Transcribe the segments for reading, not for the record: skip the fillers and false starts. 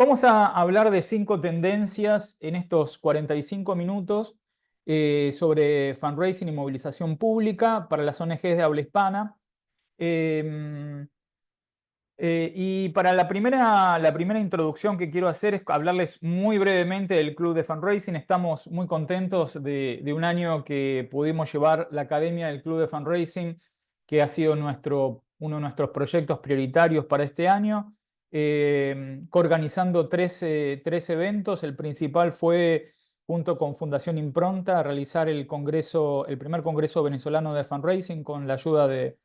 Vamos a hablar de 5 tendencias en estos 45 minutos sobre fundraising y movilización pública para las ONGs de habla hispana. Eh, y para la primera introducción que quiero hacer es hablarles muy brevemente del Club de Fundraising. Estamos muy contentos de un año que pudimos llevar la Academia del Club de Fundraising, que ha sido uno de nuestros proyectos prioritarios para este año, coorganizando tres eventos. El principal fue, junto con Fundación Impronta, realizar el primer Congreso Venezolano de Fundraising con la ayuda de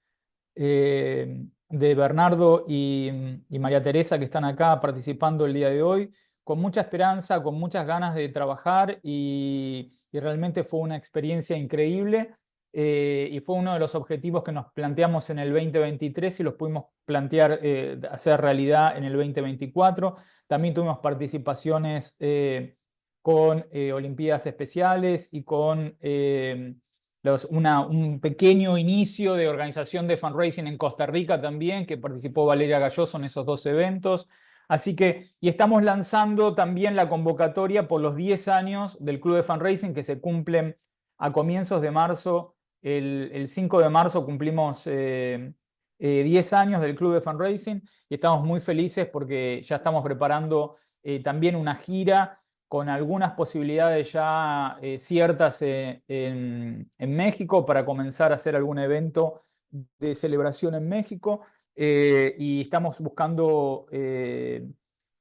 Bernardo y María Teresa, que están acá participando el día de hoy, con mucha esperanza, con muchas ganas de trabajar y realmente fue una experiencia increíble. Y fue uno de los objetivos que nos planteamos en el 2023 y los pudimos plantear, hacer realidad en el 2024. También tuvimos participaciones con Olimpiadas Especiales y con un pequeño inicio de organización de fundraising en Costa Rica también, que participó Valeria Galloso en esos 2 eventos. Así que, y estamos lanzando también la convocatoria por los 10 años del Club de Fundraising, que se cumplen a comienzos de marzo. El 5 de marzo cumplimos 10 años del Club de Fundraising y estamos muy felices porque ya estamos preparando también una gira con algunas posibilidades ya ciertas en México para comenzar a hacer algún evento de celebración en México. Y estamos buscando,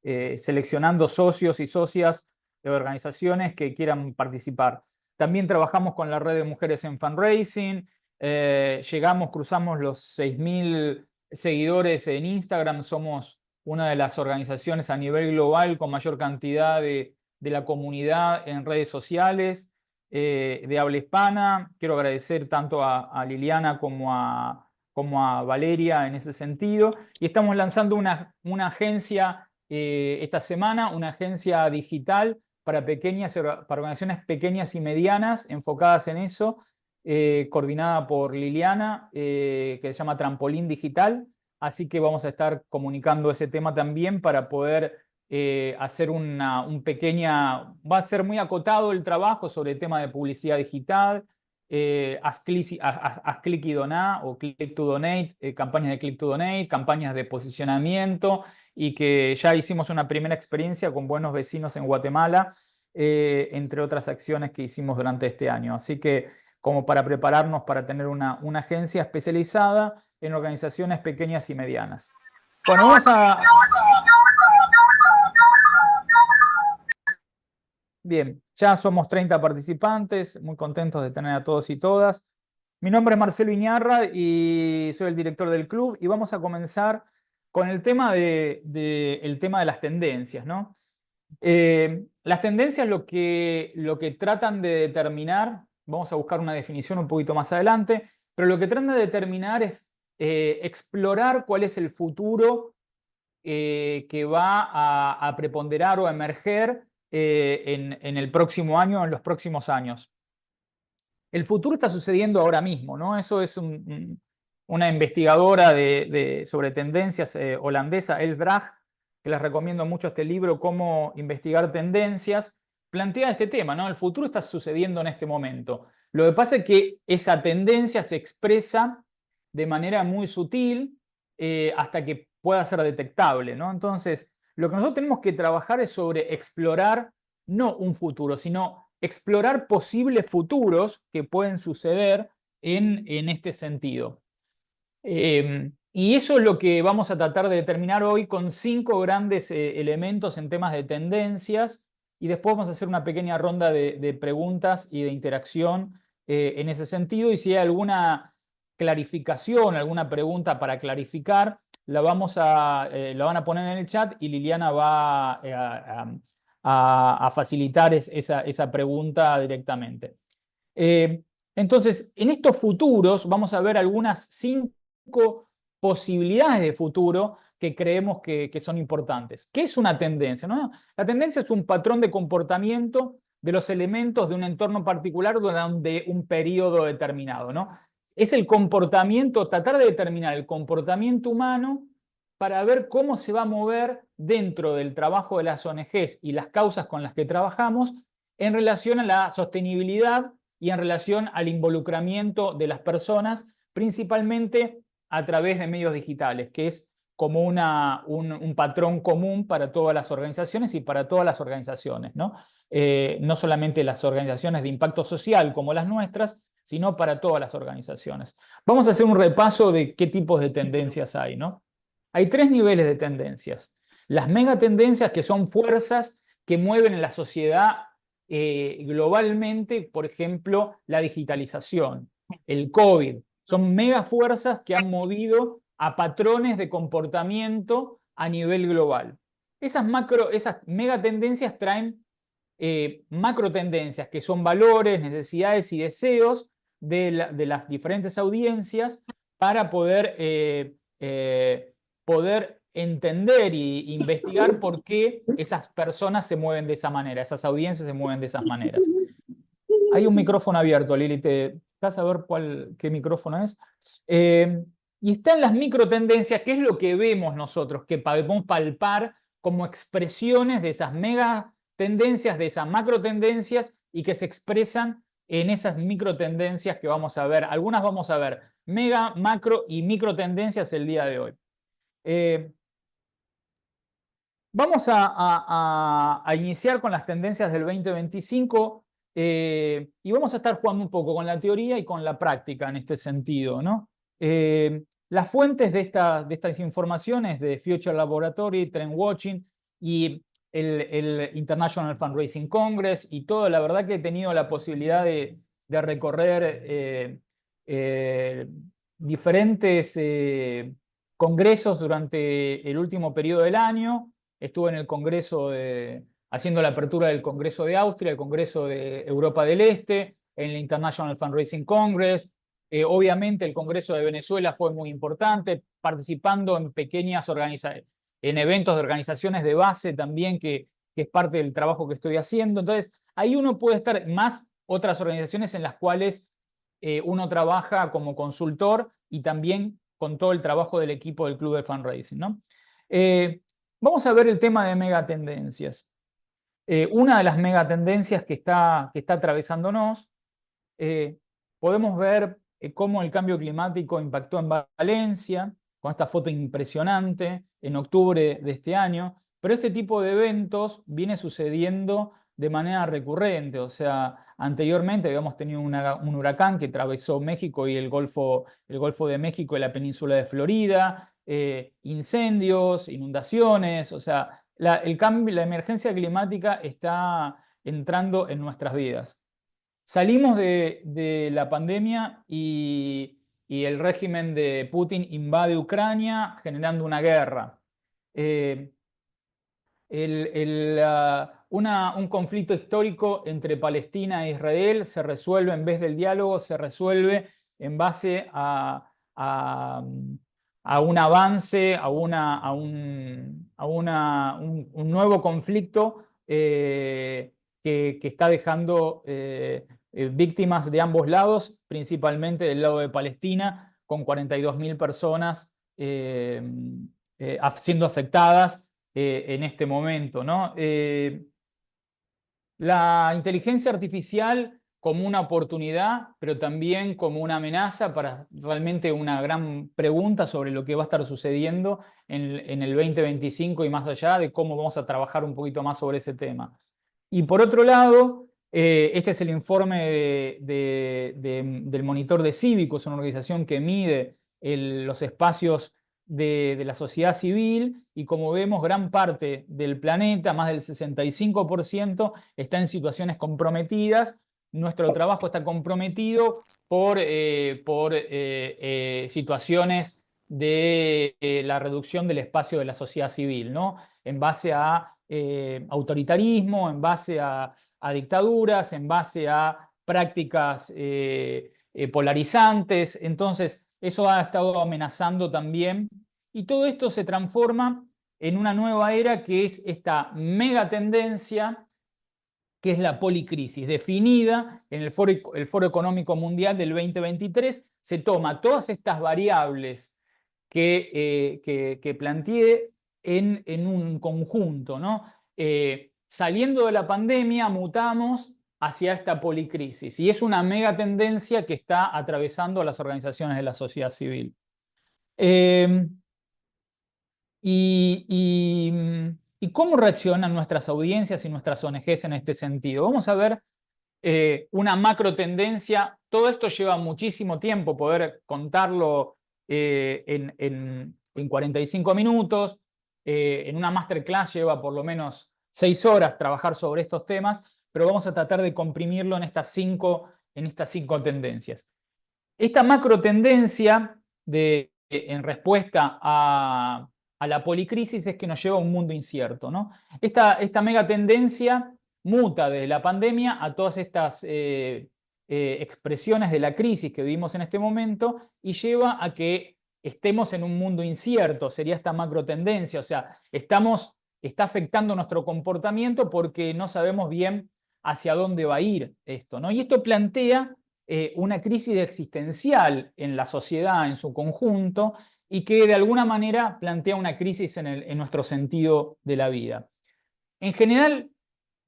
seleccionando socios y socias de organizaciones que quieran participar. También trabajamos con la red de mujeres en fundraising. Cruzamos los 6.000 seguidores en Instagram. Somos una de las organizaciones a nivel global con mayor cantidad de la comunidad en redes sociales de habla hispana. Quiero agradecer tanto a Liliana como a Valeria en ese sentido. Y estamos lanzando una agencia esta semana, una agencia digital para organizaciones pequeñas y medianas enfocadas en eso, coordinada por Liliana, que se llama Trampolín Digital. Así que vamos a estar comunicando ese tema también para poder hacer va a ser muy acotado el trabajo sobre el tema de publicidad digital, haz click y doná o click to donate, campañas de click to donate, campañas de posicionamiento, y que ya hicimos una primera experiencia con Buenos Vecinos en Guatemala, entre otras acciones que hicimos durante este año. Así que como para prepararnos para tener una agencia especializada en organizaciones pequeñas y medianas. Bueno, Bien, ya somos 30 participantes, muy contentos de tener a todos y todas. Mi nombre es Marcelo Iñarra y soy el director del club, y vamos a comenzar con el tema el tema de las tendencias, ¿no? Las tendencias lo que tratan de determinar, vamos a buscar una definición un poquito más adelante, pero lo que tratan de determinar es explorar cuál es el futuro que va a preponderar o a emerger en el próximo año o en los próximos años. El futuro está sucediendo ahora mismo, ¿no? Eso es una investigadora sobre tendencias holandesa, Els Drag, que les recomiendo mucho este libro, Cómo investigar tendencias, plantea este tema, ¿no? El futuro está sucediendo en este momento. Lo que pasa es que esa tendencia se expresa de manera muy sutil hasta que pueda ser detectable, ¿no? Entonces, lo que nosotros tenemos que trabajar es sobre explorar no un futuro, sino explorar posibles futuros que pueden suceder en este sentido. Y eso es lo que vamos a tratar de determinar hoy con 5 grandes elementos en temas de tendencias, y después vamos a hacer una pequeña ronda de preguntas y de interacción en ese sentido, y si hay alguna clarificación, alguna pregunta para clarificar, la van a poner en el chat y Liliana va a facilitar esa pregunta directamente. Entonces, en estos futuros vamos a ver algunas 5 posibilidades de futuro que creemos que son importantes. ¿Qué es una tendencia, no? La tendencia es un patrón de comportamiento de los elementos de un entorno particular durante un periodo determinado, ¿no? Es el comportamiento, tratar de determinar el comportamiento humano para ver cómo se va a mover dentro del trabajo de las ONGs y las causas con las que trabajamos en relación a la sostenibilidad y en relación al involucramiento de las personas, principalmente a través de medios digitales, que es como un patrón común para todas las organizaciones y para todas las organizaciones, ¿no? No solamente las organizaciones de impacto social como las nuestras, sino para todas las organizaciones. Vamos a hacer un repaso de qué tipos de tendencias hay, ¿no? Hay 3 niveles de tendencias. Las megatendencias, que son fuerzas que mueven en la sociedad globalmente, por ejemplo, la digitalización, el COVID, son megafuerzas que han movido a patrones de comportamiento a nivel global. Esas megatendencias traen macro tendencias, que son valores, necesidades y deseos de las diferentes audiencias para poder entender e investigar por qué esas personas se mueven de esa manera, esas audiencias se mueven de esas maneras. Hay un micrófono abierto, Lili, ¿te vas a ver qué micrófono es? Y están las microtendencias, que es lo que vemos nosotros, que podemos palpar como expresiones de esas megatendencias, de esas macrotendencias, y que se expresan en esas microtendencias que vamos a ver. Algunas vamos a ver mega, macro y microtendencias el día de hoy. Vamos a iniciar con las tendencias del 2025 y vamos a estar jugando un poco con la teoría y con la práctica en este sentido, ¿no? Las fuentes de estas informaciones de Future Laboratory, Trend Watching y el International Fundraising Congress y todo, la verdad que he tenido la posibilidad de recorrer diferentes congresos durante el último periodo del año. Estuve en el Congreso haciendo la apertura del Congreso de Austria, el Congreso de Europa del Este, en el International Fundraising Congress. Obviamente el Congreso de Venezuela fue muy importante, participando en en eventos de organizaciones de base también, que es parte del trabajo que estoy haciendo. Entonces, ahí uno puede estar, más otras organizaciones en las cuales uno trabaja como consultor y también con todo el trabajo del equipo del Club de Fundraising, ¿no? Vamos a ver el tema de megatendencias. Una de las megatendencias que está atravesándonos, podemos ver cómo el cambio climático impactó en Valencia, con esta foto impresionante en octubre de este año, pero este tipo de eventos viene sucediendo de manera recurrente. O sea, anteriormente habíamos tenido un huracán que atravesó México y el Golfo de México y la península de Florida, incendios, inundaciones. O sea, la emergencia climática está entrando en nuestras vidas. Salimos de la pandemia y el régimen de Putin invade Ucrania, generando una guerra. Un conflicto histórico entre Palestina e Israel se resuelve, en vez del diálogo, se resuelve en base a un avance, a un nuevo conflicto que está dejando víctimas de ambos lados, principalmente del lado de Palestina, con 42.000 personas siendo afectadas en este momento, ¿no? La inteligencia artificial como una oportunidad, pero también como una amenaza, para realmente una gran pregunta sobre lo que va a estar sucediendo en el 2025 y más allá, de cómo vamos a trabajar un poquito más sobre ese tema. Y por otro lado, este es el informe del Monitor de Cívicos, una organización que mide los espacios de la sociedad civil, y como vemos, gran parte del planeta, más del 65%, está en situaciones comprometidas. Nuestro trabajo está comprometido por situaciones de la reducción del espacio de la sociedad civil, ¿no? En base a autoritarismo, en base a dictaduras, en base a prácticas polarizantes. Entonces, eso ha estado amenazando también. Y todo esto se transforma en una nueva era, que es esta megatendencia, que es la policrisis, definida en el Foro Económico Mundial del 2023. Se toma todas estas variables que planteé en un conjunto, ¿no? Saliendo de la pandemia, mutamos hacia esta policrisis, y es una mega tendencia que está atravesando las organizaciones de la sociedad civil. Eh, ¿Y cómo reaccionan nuestras audiencias y nuestras ONGs en este sentido? Vamos a ver una macro tendencia. Todo esto lleva muchísimo tiempo poder contarlo en 45 minutos. En una masterclass lleva por lo menos 6 horas trabajar sobre estos temas, pero vamos a tratar de comprimirlo en estas cinco tendencias. Esta macro tendencia en respuesta a la policrisis es que nos lleva a un mundo incierto, ¿no? Esta mega tendencia muta desde la pandemia a todas estas expresiones de la crisis que vivimos en este momento y lleva a que estemos en un mundo incierto, sería esta macro tendencia, o sea, está afectando nuestro comportamiento porque no sabemos bien hacia dónde va a ir esto, ¿no? Y esto plantea una crisis existencial en la sociedad en su conjunto y que de alguna manera plantea una crisis en nuestro sentido de la vida. En general,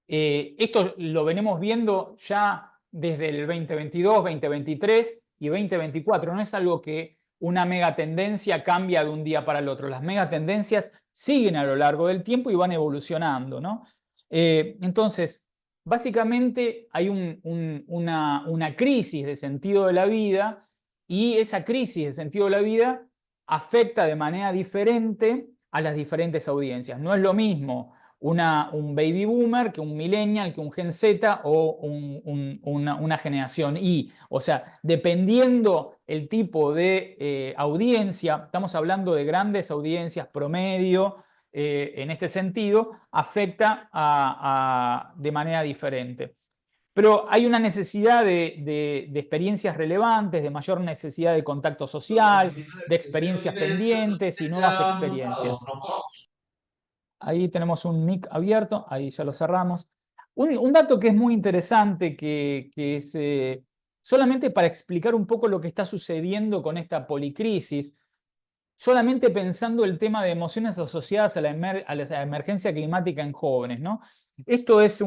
esto lo venimos viendo ya desde el 2022, 2023 y 2024. No es algo que una mega tendencia cambia de un día para el otro. Las mega tendencias siguen a lo largo del tiempo y van evolucionando, ¿no? Entonces, básicamente hay una crisis de sentido de la vida, y esa crisis de sentido de la vida afecta de manera diferente a las diferentes audiencias. No es lo mismo un baby boomer que un millennial, que un Gen Z o una generación Y. O sea, dependiendo el tipo de audiencia, estamos hablando de grandes audiencias promedio, en este sentido, afecta de manera diferente. Pero hay una necesidad de experiencias relevantes, de mayor necesidad de contacto social, de experiencias pendientes y nuevas experiencias. Ahí tenemos un mic abierto, ahí ya lo cerramos. Un dato que es muy interesante, que es solamente para explicar un poco lo que está sucediendo con esta policrisis, solamente pensando el tema de emociones asociadas a la emergencia climática en jóvenes, ¿no? Esto es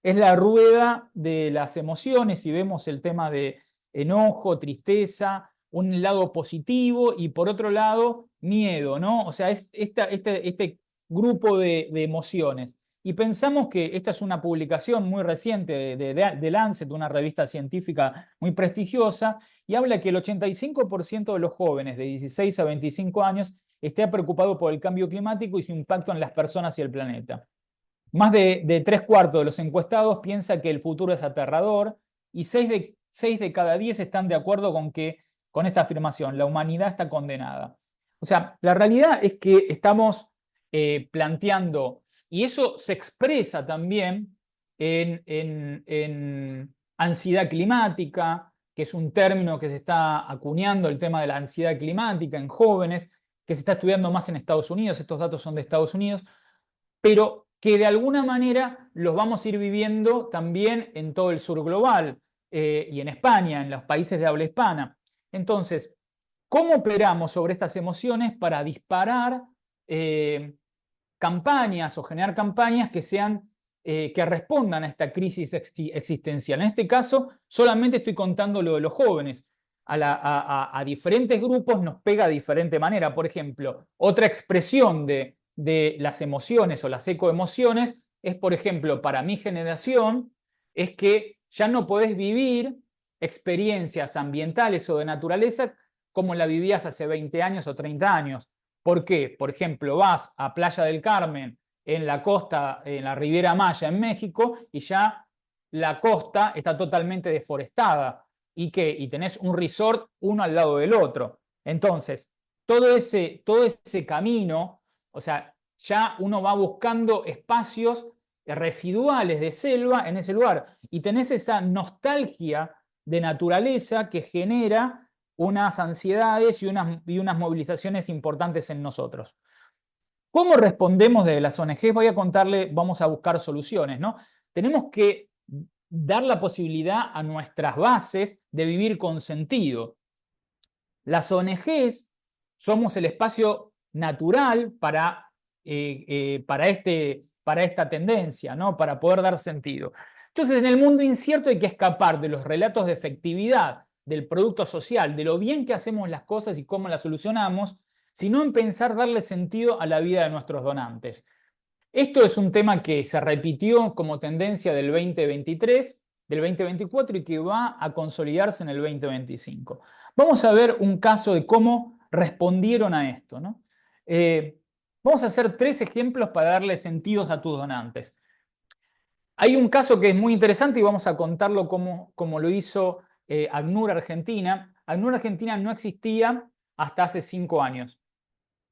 la rueda de las emociones, y vemos el tema de enojo, tristeza, un lado positivo y por otro lado miedo, ¿no? O sea, este grupo de emociones. Y pensamos que esta es una publicación muy reciente de Lancet, una revista científica muy prestigiosa, y habla que el 85% de los jóvenes de 16 a 25 años está preocupado por el cambio climático y su impacto en las personas y el planeta. Más de 3/4 de los encuestados piensa que el futuro es aterrador, y 6 de cada 10 están de acuerdo con esta afirmación: la humanidad está condenada. O sea, la realidad es que estamos planteando, y eso se expresa también en ansiedad climática, que es un término que se está acuñando, el tema de la ansiedad climática en jóvenes, que se está estudiando más en Estados Unidos. Estos datos son de Estados Unidos, pero que de alguna manera los vamos a ir viviendo también en todo el sur global, y en España, en los países de habla hispana. Entonces, ¿cómo operamos sobre estas emociones para disparar campañas o generar campañas que respondan a esta crisis existencial? En este caso, solamente estoy contando lo de los jóvenes. A diferentes grupos nos pega de diferente manera. Por ejemplo, otra expresión de las emociones o las ecoemociones es, por ejemplo, para mi generación, es que ya no podés vivir experiencias ambientales o de naturaleza como la vivías hace 20 años o 30 años. ¿Por qué? Por ejemplo, vas a Playa del Carmen en la costa, en la Riviera Maya en México, y ya la costa está totalmente deforestada. ¿Y qué? Y tenés un resort uno al lado del otro. Entonces, todo ese camino, o sea, ya uno va buscando espacios residuales de selva en ese lugar, y tenés esa nostalgia de naturaleza que genera unas ansiedades y unas movilizaciones importantes en nosotros. ¿Cómo respondemos desde las ONGs? Vamos a buscar soluciones, ¿no? Tenemos que dar la posibilidad a nuestras bases de vivir con sentido. Las ONGs somos el espacio natural para esta tendencia, ¿no? Para poder dar sentido. Entonces, en el mundo incierto hay que escapar de los relatos de efectividad del producto social, de lo bien que hacemos las cosas y cómo las solucionamos, sino en pensar darle sentido a la vida de nuestros donantes. Esto es un tema que se repitió como tendencia del 2023, del 2024 y que va a consolidarse en el 2025. Vamos a ver un caso de cómo respondieron a esto, ¿no? Vamos a hacer 3 ejemplos para darle sentidos a tus donantes. Hay un caso que es muy interesante y vamos a contarlo como lo hizo ACNUR Argentina. ACNUR Argentina no existía hasta hace 5 años.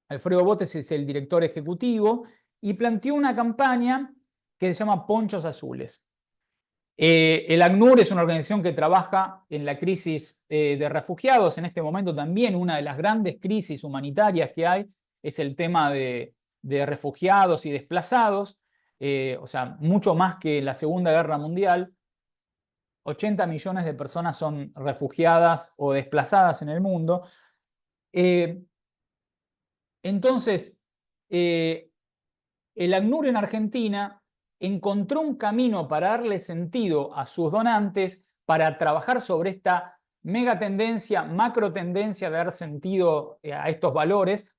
Alfredo Botes es el director ejecutivo y planteó una campaña que se llama Ponchos Azules. El ACNUR es una organización que trabaja en la crisis de refugiados. En este momento también una de las grandes crisis humanitarias que hay es el tema de refugiados y desplazados. O sea, mucho más que la Segunda Guerra Mundial. 80 millones de personas son refugiadas o desplazadas en el mundo. Entonces, el ACNUR en Argentina encontró un camino para darle sentido a sus donantes, para trabajar sobre esta mega tendencia, macro tendencia de dar sentido a estos valores,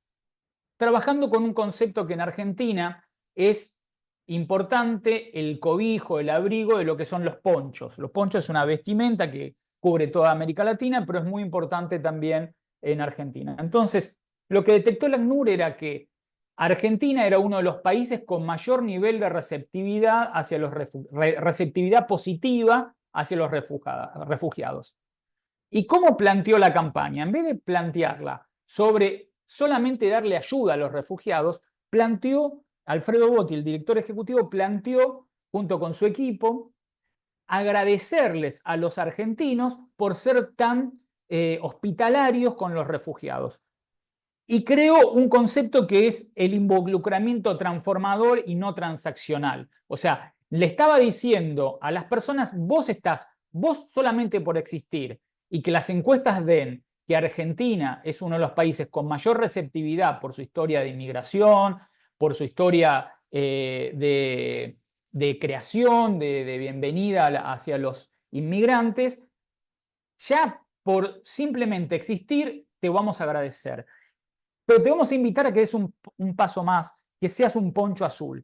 trabajando con un concepto que en Argentina es importante, el cobijo, el abrigo de lo que son los ponchos. Los ponchos es una vestimenta que cubre toda América Latina, pero es muy importante también en Argentina. Entonces, lo que detectó el ACNUR era que Argentina era uno de los países con mayor nivel de receptividad hacia receptividad positiva hacia los refugiados. ¿Y cómo planteó la campaña? En vez de plantearla sobre solamente darle ayuda a los refugiados, Alfredo Botti, el director ejecutivo, planteó junto con su equipo agradecerles a los argentinos por ser tan hospitalarios con los refugiados. Y creó un concepto que es el involucramiento transformador y no transaccional. O sea, le estaba diciendo a las personas, vos solamente por existir, y que las encuestas den que Argentina es uno de los países con mayor receptividad por su historia de inmigración, por su historia de creación, de bienvenida hacia los inmigrantes, ya por simplemente existir te vamos a agradecer. Pero te vamos a invitar a que des un paso más, que seas un poncho azul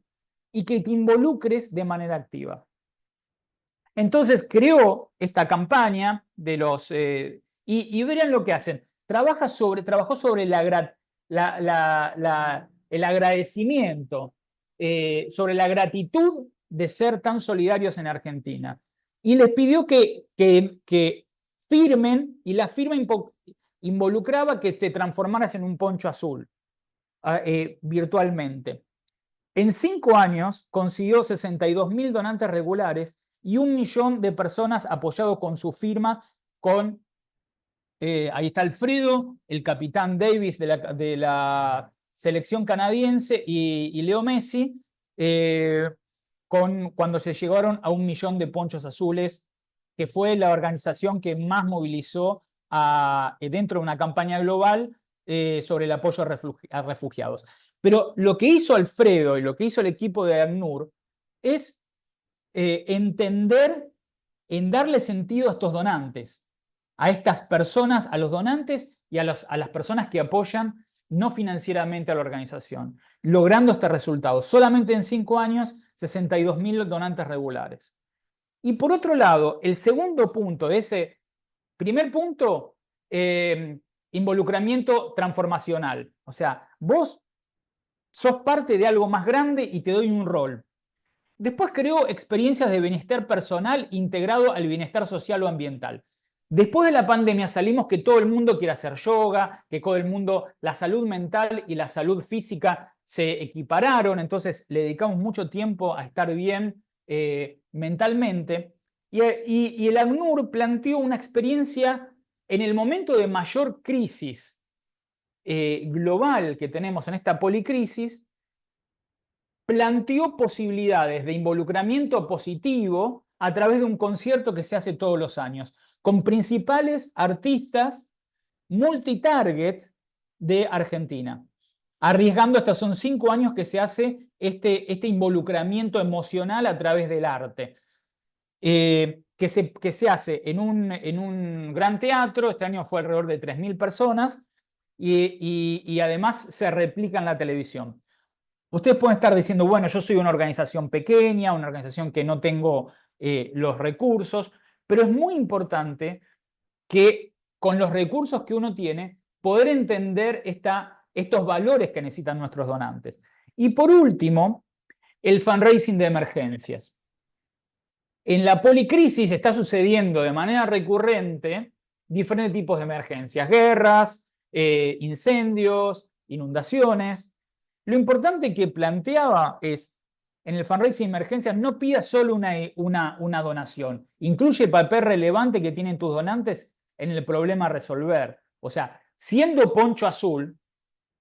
y que te involucres de manera activa. Entonces creó esta campaña de los... y verán lo que hacen. Trabajó sobre el agradecimiento, sobre la gratitud de ser tan solidarios en Argentina. Y les pidió que firmen, y la firma involucraba que te transformaras en un poncho azul virtualmente. En 5 años consiguió 62.000 donantes regulares y 1 millón de personas apoyado con su firma, ahí está Alfredo, el capitán Davis de la selección canadiense y Leo Messi, cuando se llegaron a 1 millón de ponchos azules, que fue la organización que más movilizó dentro de una campaña global sobre el apoyo a refugiados. Pero lo que hizo Alfredo y lo que hizo el equipo de ACNUR es entender en darle sentido a estos donantes, a estas personas, a los donantes y a las personas que apoyan no financieramente a la organización, logrando este resultado. Solamente en 5 años, 62.000 donantes regulares. Y por otro lado, el segundo punto de ese primer punto, involucramiento transformacional. O sea, vos sos parte de algo más grande y te doy un rol. Después creó experiencias de bienestar personal integrado al bienestar social o ambiental. Después de la pandemia salimos que todo el mundo quiere hacer yoga, que todo el mundo, la salud mental y la salud física se equipararon, entonces le dedicamos mucho tiempo a estar bien mentalmente. Y el ACNUR planteó una experiencia en el momento de mayor crisis global que tenemos en esta policrisis, planteó posibilidades de involucramiento positivo a través de un concierto que se hace todos los años, con principales artistas multitarget de Argentina. Arriesgando, estos son 5 años que se hace este involucramiento emocional a través del arte. Que se hace en un gran teatro. Este año fue alrededor de 3.000 personas y además se replica en la televisión. Ustedes pueden estar diciendo, bueno, yo soy una organización pequeña, una organización que no tengo los recursos, pero es muy importante que con los recursos que uno tiene, poder entender estos valores que necesitan nuestros donantes. Y por último, el fundraising de emergencias. En la policrisis está sucediendo de manera recurrente diferentes tipos de emergencias, guerras, incendios, inundaciones. Lo importante que planteaba es, en el fundraising de emergencias, no pidas solo una donación, incluye el papel relevante que tienen tus donantes en el problema a resolver. O sea, siendo poncho azul,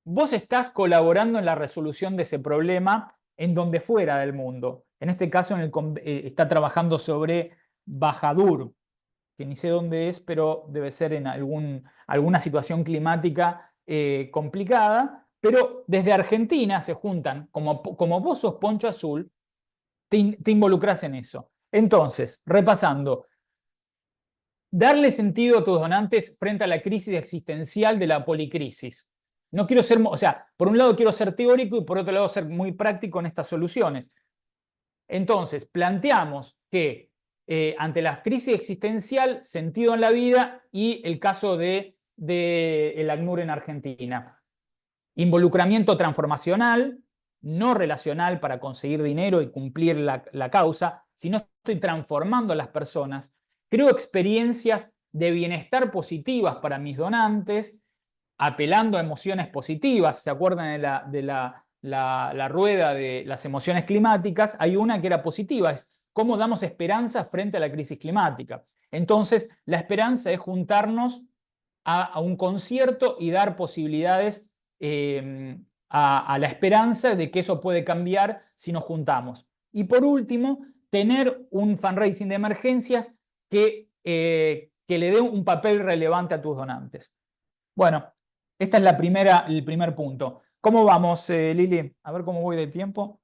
vos estás colaborando en la resolución de ese problema en donde fuera del mundo. En este caso está trabajando sobre Bajadur, que ni sé dónde es, pero debe ser en alguna situación climática complicada. Pero desde Argentina se juntan, como vos sos poncho azul, te involucras en eso. Entonces, repasando, darle sentido a tus donantes frente a la crisis existencial de la policrisis. No quiero ser, o sea, por un lado quiero ser teórico y por otro lado ser muy práctico en estas soluciones. Entonces, planteamos que ante la crisis existencial, sentido en la vida y el caso de el ACNUR en Argentina. Involucramiento transformacional, no relacional para conseguir dinero y cumplir la causa, sino estoy transformando a las personas. Creo experiencias de bienestar positivas para mis donantes, apelando a emociones positivas. ¿Se acuerdan de la rueda de las emociones climáticas? Hay una que era positiva, es cómo damos esperanza frente a la crisis climática. Entonces, la esperanza es juntarnos a un concierto y dar posibilidades a la esperanza de que eso puede cambiar si nos juntamos. Y por último, tener un fundraising de emergencias que le dé un papel relevante a tus donantes. Bueno, esta es el primer punto. ¿Cómo vamos, Lili? A ver cómo voy de tiempo.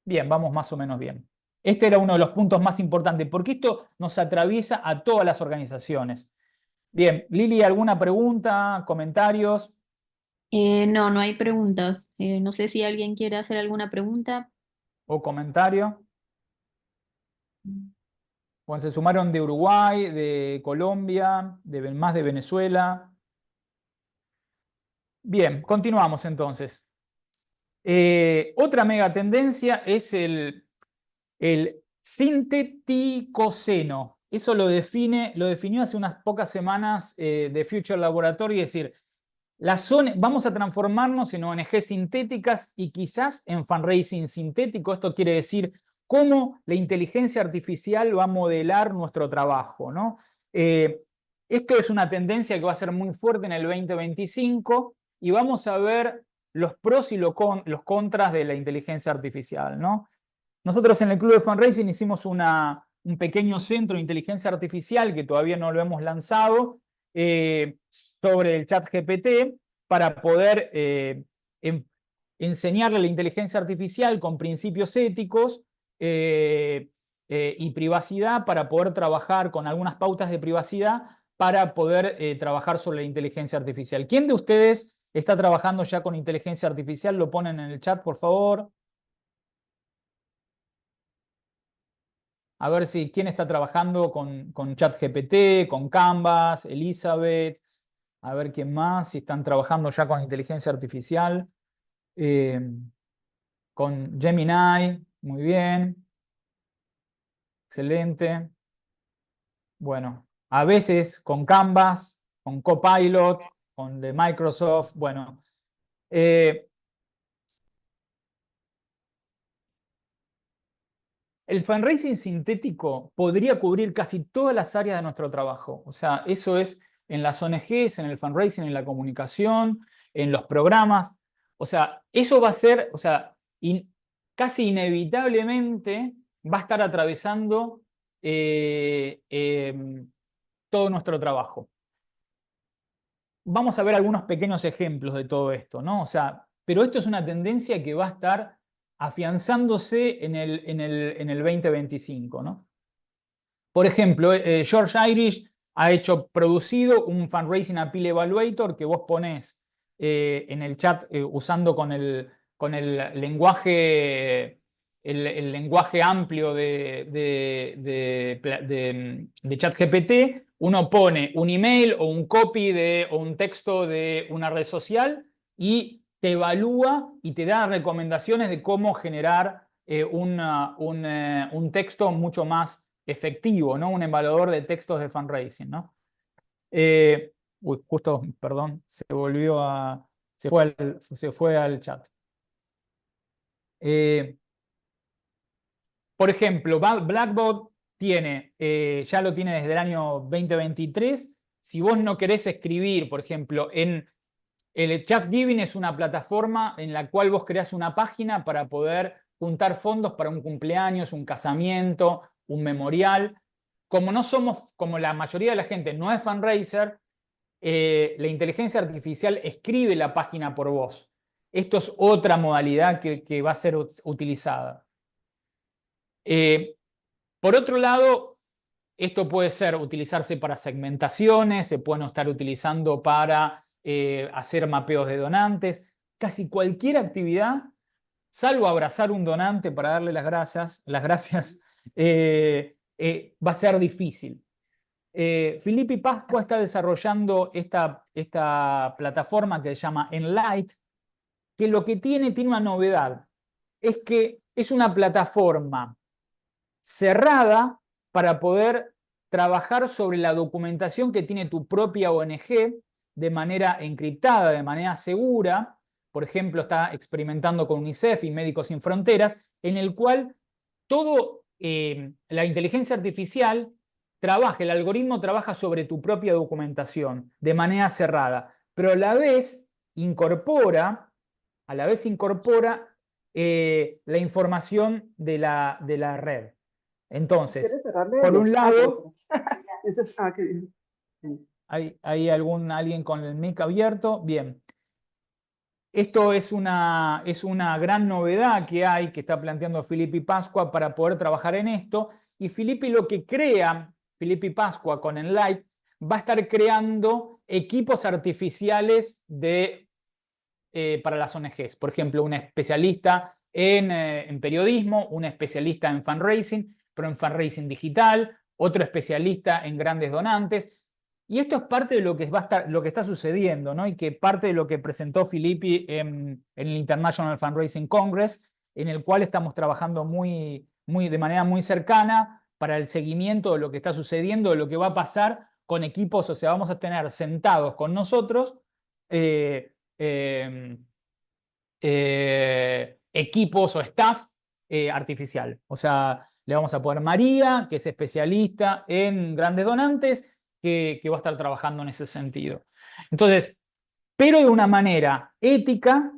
Bien, vamos más o menos bien. Este era uno de los puntos más importantes, porque esto nos atraviesa a todas las organizaciones. Bien, Lili, ¿alguna pregunta, comentarios No, no hay preguntas. No sé si alguien quiere hacer alguna pregunta. o comentarios? Bueno, se sumaron de Uruguay, de Colombia, más de Venezuela. Bien, continuamos entonces. Otra mega tendencia es el sinteticoceno. Eso lo definió hace unas pocas semanas de Future Laboratory, es decir, vamos a transformarnos en ONG sintéticas y quizás en fundraising sintético. Esto quiere decir cómo la inteligencia artificial va a modelar nuestro trabajo, ¿no? Esto es una tendencia que va a ser muy fuerte en el 2025 y vamos a ver los pros y los contras de la inteligencia artificial, ¿no? Nosotros en el Club de Fundraising hicimos un pequeño centro de inteligencia artificial que todavía no lo hemos lanzado sobre el chat GPT para poder enseñarle la inteligencia artificial con principios éticos y privacidad para poder trabajar con algunas pautas de privacidad para poder trabajar sobre la inteligencia artificial. ¿Quién de ustedes está trabajando ya con inteligencia artificial? Lo ponen en el chat, por favor. A ver si quién está trabajando con ChatGPT, con Canvas, Elizabeth, a ver quién más, si están trabajando ya con inteligencia artificial, eh, con Gemini, muy bien, excelente. Bueno, a veces con Canvas, con Copilot, con de Microsoft, bueno. eh, El fundraising sintético podría cubrir casi todas las áreas de nuestro trabajo. O sea, eso es en las ONGs, en el fundraising, en la comunicación, en los programas. O sea, eso va a ser, o sea, casi inevitablemente va a estar atravesando todo nuestro trabajo. vamos a ver algunos pequeños ejemplos de todo esto, ¿no? O sea, pero esto es una tendencia que va a estar afianzándose en el 2025, ¿no? Por ejemplo, George Irish ha producido un Fundraising Appeal Evaluator que vos ponés en el chat usando con el lenguaje amplio de ChatGPT. Uno pone un email o un copy o un texto de una red social y te evalúa y te da recomendaciones de cómo generar un texto mucho más efectivo, ¿no? Un evaluador de textos de fundraising, ¿no? Justo, perdón, se fue al chat. Por ejemplo, Blackboard ya lo tiene desde el año 2023. Si vos no querés escribir, por ejemplo, el JustGiving es una plataforma en la cual vos creás una página para poder juntar fondos para un cumpleaños, un casamiento, un memorial. Como la mayoría de la gente no es fundraiser, la inteligencia artificial escribe la página por vos. Esto es otra modalidad que va a ser utilizada. Por otro lado, esto puede utilizarse para segmentaciones, se pueden estar utilizando para hacer mapeos de donantes. Casi cualquier actividad, salvo abrazar un donante para darle las gracias, va a ser difícil. Filippi Pascua está desarrollando esta plataforma que se llama Enlight, que lo que tiene una novedad, es que es una plataforma cerrada para poder trabajar sobre la documentación que tiene tu propia ONG de manera encriptada, de manera segura. Por ejemplo, está experimentando con UNICEF y Médicos Sin Fronteras, en el cual la inteligencia artificial el algoritmo trabaja sobre tu propia documentación de manera cerrada, pero a la vez incorpora la información de la red. Entonces, ¿Quieres cerrarle por un lado, qué bien. Sí. ¿hay alguien con el mic abierto? Bien. Esto es una gran novedad que está planteando Filippi Pascua para poder trabajar en esto. Y Filippi Pascua con Enlight va a estar creando equipos artificiales para las ONGs. Por ejemplo, un especialista en periodismo, un especialista en fundraising, pero en fundraising digital, otro especialista en grandes donantes. Y esto es parte de lo que está sucediendo, ¿no? Y que parte de lo que presentó Filippi en el International Fundraising Congress, en el cual estamos trabajando de manera muy cercana para el seguimiento de lo que está sucediendo, de lo que va a pasar con equipos. O sea, vamos a tener sentados con nosotros equipos o staff artificial. O sea, le vamos a poner María, que es especialista en grandes donantes, que va a estar trabajando en ese sentido. Entonces, pero de una manera ética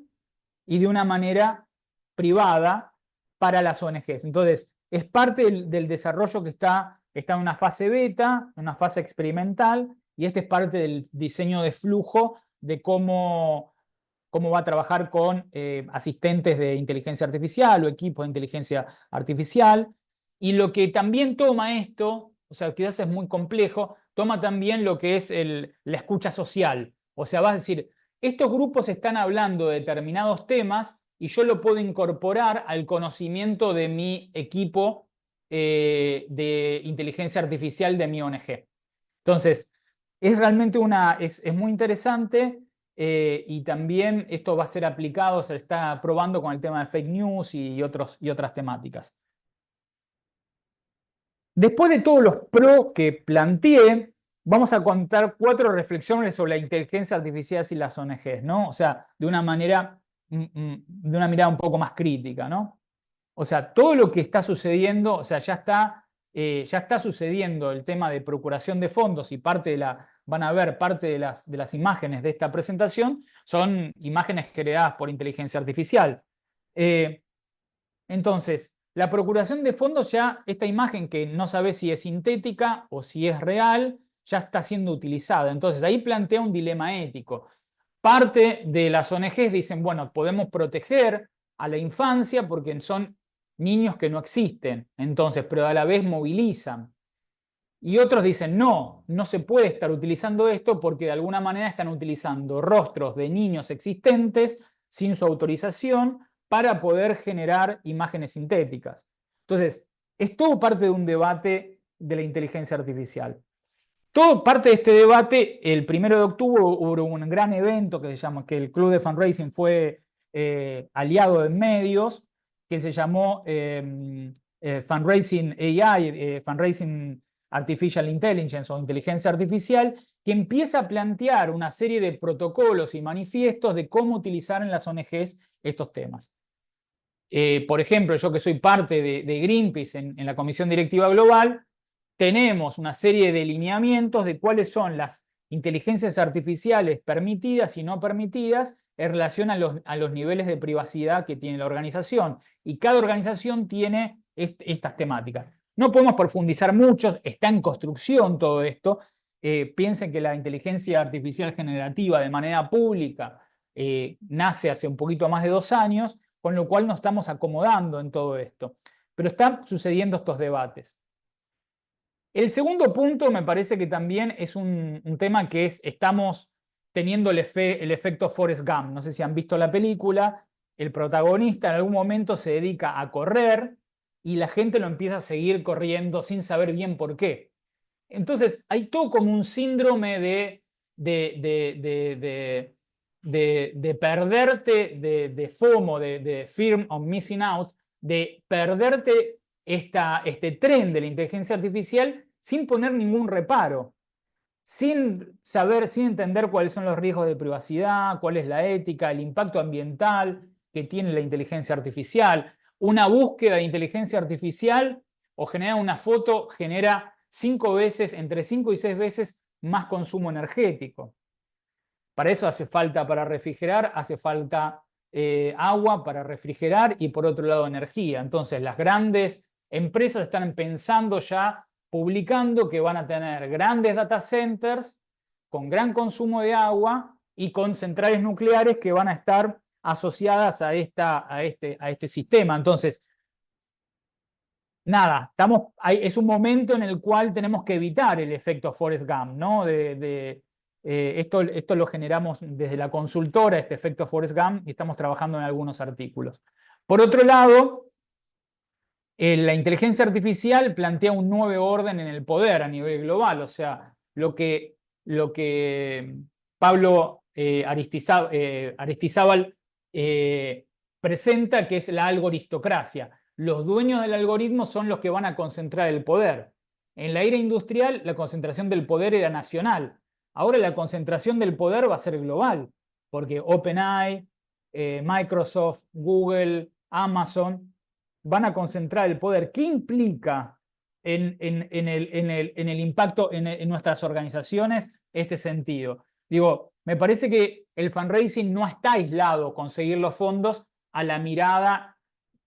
y de una manera privada para las ONGs. Entonces, es parte del desarrollo que está en una fase beta, en una fase experimental, y este es parte del diseño de flujo de cómo va a trabajar con asistentes de inteligencia artificial o equipos de inteligencia artificial. Y lo que también toma esto, o sea, quizás es muy complejo, toma también lo que es la escucha social. O sea, vas a decir, estos grupos están hablando de determinados temas y yo lo puedo incorporar al conocimiento de mi equipo de inteligencia artificial de mi ONG. Entonces, es realmente es muy interesante. Y también esto va a ser aplicado, se está probando con el tema de fake news y otras temáticas. Después de todos los pros que planteé, vamos a contar 4 reflexiones sobre la inteligencia artificial y las ONGs, ¿no? O sea, de una mirada un poco más crítica, ¿no? O sea, todo lo que está sucediendo, o sea, ya está sucediendo el tema de procuración de fondos y van a ver parte de las imágenes de esta presentación, son imágenes creadas por inteligencia artificial. Entonces, la procuración de fondos esta imagen que no sabes si es sintética o si es real, ya está siendo utilizada. Entonces ahí plantea un dilema ético. Parte de las ONGs dicen, bueno, podemos proteger a la infancia porque son niños que no existen, entonces, pero a la vez movilizan. Y otros dicen, no, no se puede estar utilizando esto porque de alguna manera están utilizando rostros de niños existentes sin su autorización para poder generar imágenes sintéticas. Entonces, es todo parte de un debate de la inteligencia artificial. Todo parte de este debate, el 1 de octubre hubo un gran evento que se llama, que el Club de Fundraising fue aliado de medios, que se llamó Fundraising AI, Fundraising Artificial Intelligence o inteligencia artificial, que empieza a plantear una serie de protocolos y manifiestos de cómo utilizar en las ONGs estos temas. Por ejemplo, yo que soy parte de Greenpeace en la Comisión Directiva Global, tenemos una serie de lineamientos de cuáles son las inteligencias artificiales permitidas y no permitidas en relación a los niveles de privacidad que tiene la organización. Y cada organización tiene estas temáticas. No podemos profundizar mucho, está en construcción todo esto. Piensen que la inteligencia artificial generativa de manera pública nace hace un poquito más de 2 años, con lo cual nos estamos acomodando en todo esto. Pero están sucediendo estos debates. El segundo punto me parece que también es un tema que estamos teniendo el efecto Forrest Gump. No sé si han visto la película. El protagonista en algún momento se dedica a correr y la gente lo empieza a seguir corriendo sin saber bien por qué. Entonces hay todo como un síndrome de perderte, de FOMO, de Fear of Missing Out, de perderte este tren de la inteligencia artificial sin poner ningún reparo, sin saber, sin entender cuáles son los riesgos de privacidad, cuál es la ética, el impacto ambiental que tiene la inteligencia artificial. Una búsqueda de inteligencia artificial o generar una foto genera entre 5 y 6 veces más consumo energético. Para eso hace falta, para refrigerar, hace falta agua para refrigerar y por otro lado energía. Entonces las grandes empresas están pensando ya, publicando que van a tener grandes data centers con gran consumo de agua y con centrales nucleares que van a estar asociadas a este sistema. Entonces, nada, es un momento en el cual tenemos que evitar el efecto Forrest Gump, ¿no? Esto lo generamos desde la consultora, este efecto Forrest Gump, y estamos trabajando en algunos artículos. Por otro lado, la inteligencia artificial plantea un nuevo orden en el poder a nivel global, o sea, lo que Pablo Aristizábal presenta, que es la algoristocracia. Los dueños del algoritmo son los que van a concentrar el poder. En la era industrial, la concentración del poder era nacional. Ahora la concentración del poder va a ser global, porque OpenAI, Microsoft, Google, Amazon van a concentrar el poder. ¿Qué implica en el impacto en nuestras organizaciones este sentido? Digo, me parece que el fundraising no está aislado, conseguir los fondos a la mirada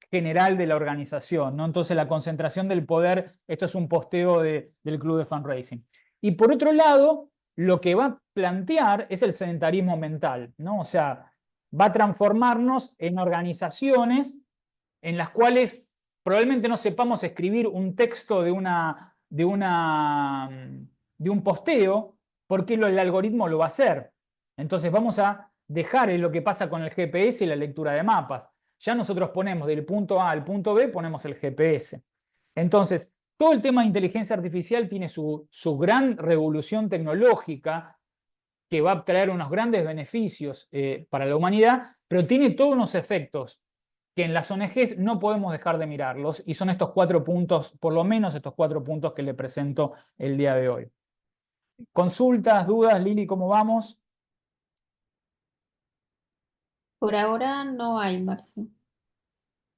general de la organización, ¿no? Entonces la concentración del poder, esto es un posteo del Club de Fundraising. Y por otro lado, lo que va a plantear es el sedentarismo mental, ¿no? O sea, va a transformarnos en organizaciones en las cuales probablemente no sepamos escribir un texto de un posteo, porque el algoritmo lo va a hacer. Entonces vamos a dejar lo que pasa con el GPS y la lectura de mapas. Ya nosotros ponemos del punto A al punto B, ponemos el GPS. Entonces, todo el tema de inteligencia artificial tiene su gran revolución tecnológica que va a traer unos grandes beneficios para la humanidad, pero tiene todos unos efectos que en las ONGs no podemos dejar de mirarlos, y son estos 4 puntos, por lo menos estos 4 puntos que le presento el día de hoy. ¿Consultas, dudas? Lili, ¿cómo vamos? Por ahora no hay, Marce.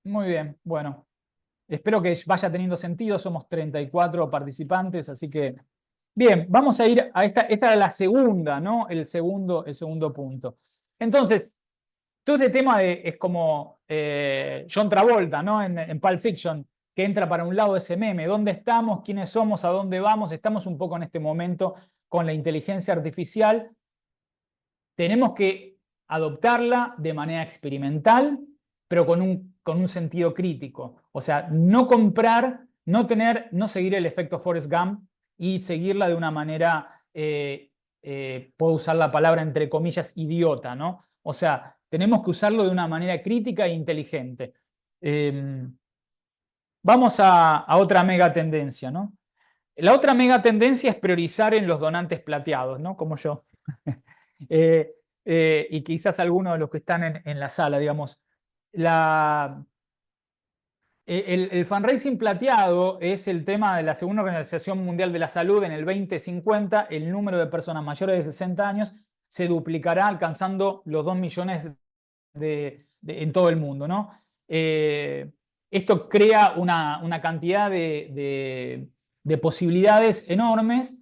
Muy bien, bueno. Espero que vaya teniendo sentido, somos 34 participantes, así que... Bien, vamos a ir a esta es la segunda, ¿no? El segundo punto. Entonces, todo este tema es como John Travolta, ¿no? En Pulp Fiction. que entra para un lado ese meme. ¿Dónde estamos? ¿Quiénes somos? ¿A dónde vamos? Estamos un poco en este momento con la inteligencia artificial. Tenemos que adoptarla de manera experimental, pero con un sentido crítico. O sea, no comprar, no seguir el efecto Forrest Gump y seguirla de una manera, puedo usar la palabra entre comillas, idiota, ¿no? O sea, tenemos que usarlo de una manera crítica e inteligente. Vamos a otra mega tendencia, ¿no? La otra mega tendencia es priorizar en los donantes plateados, ¿no? Como yo. Y quizás algunos de los que están en la sala, digamos. El fundraising plateado es el tema de la segunda Organización Mundial de la Salud. En el 2050, el número de personas mayores de 60 años se duplicará, alcanzando los 2 millones en todo el mundo, ¿no? Esto crea una cantidad de posibilidades enormes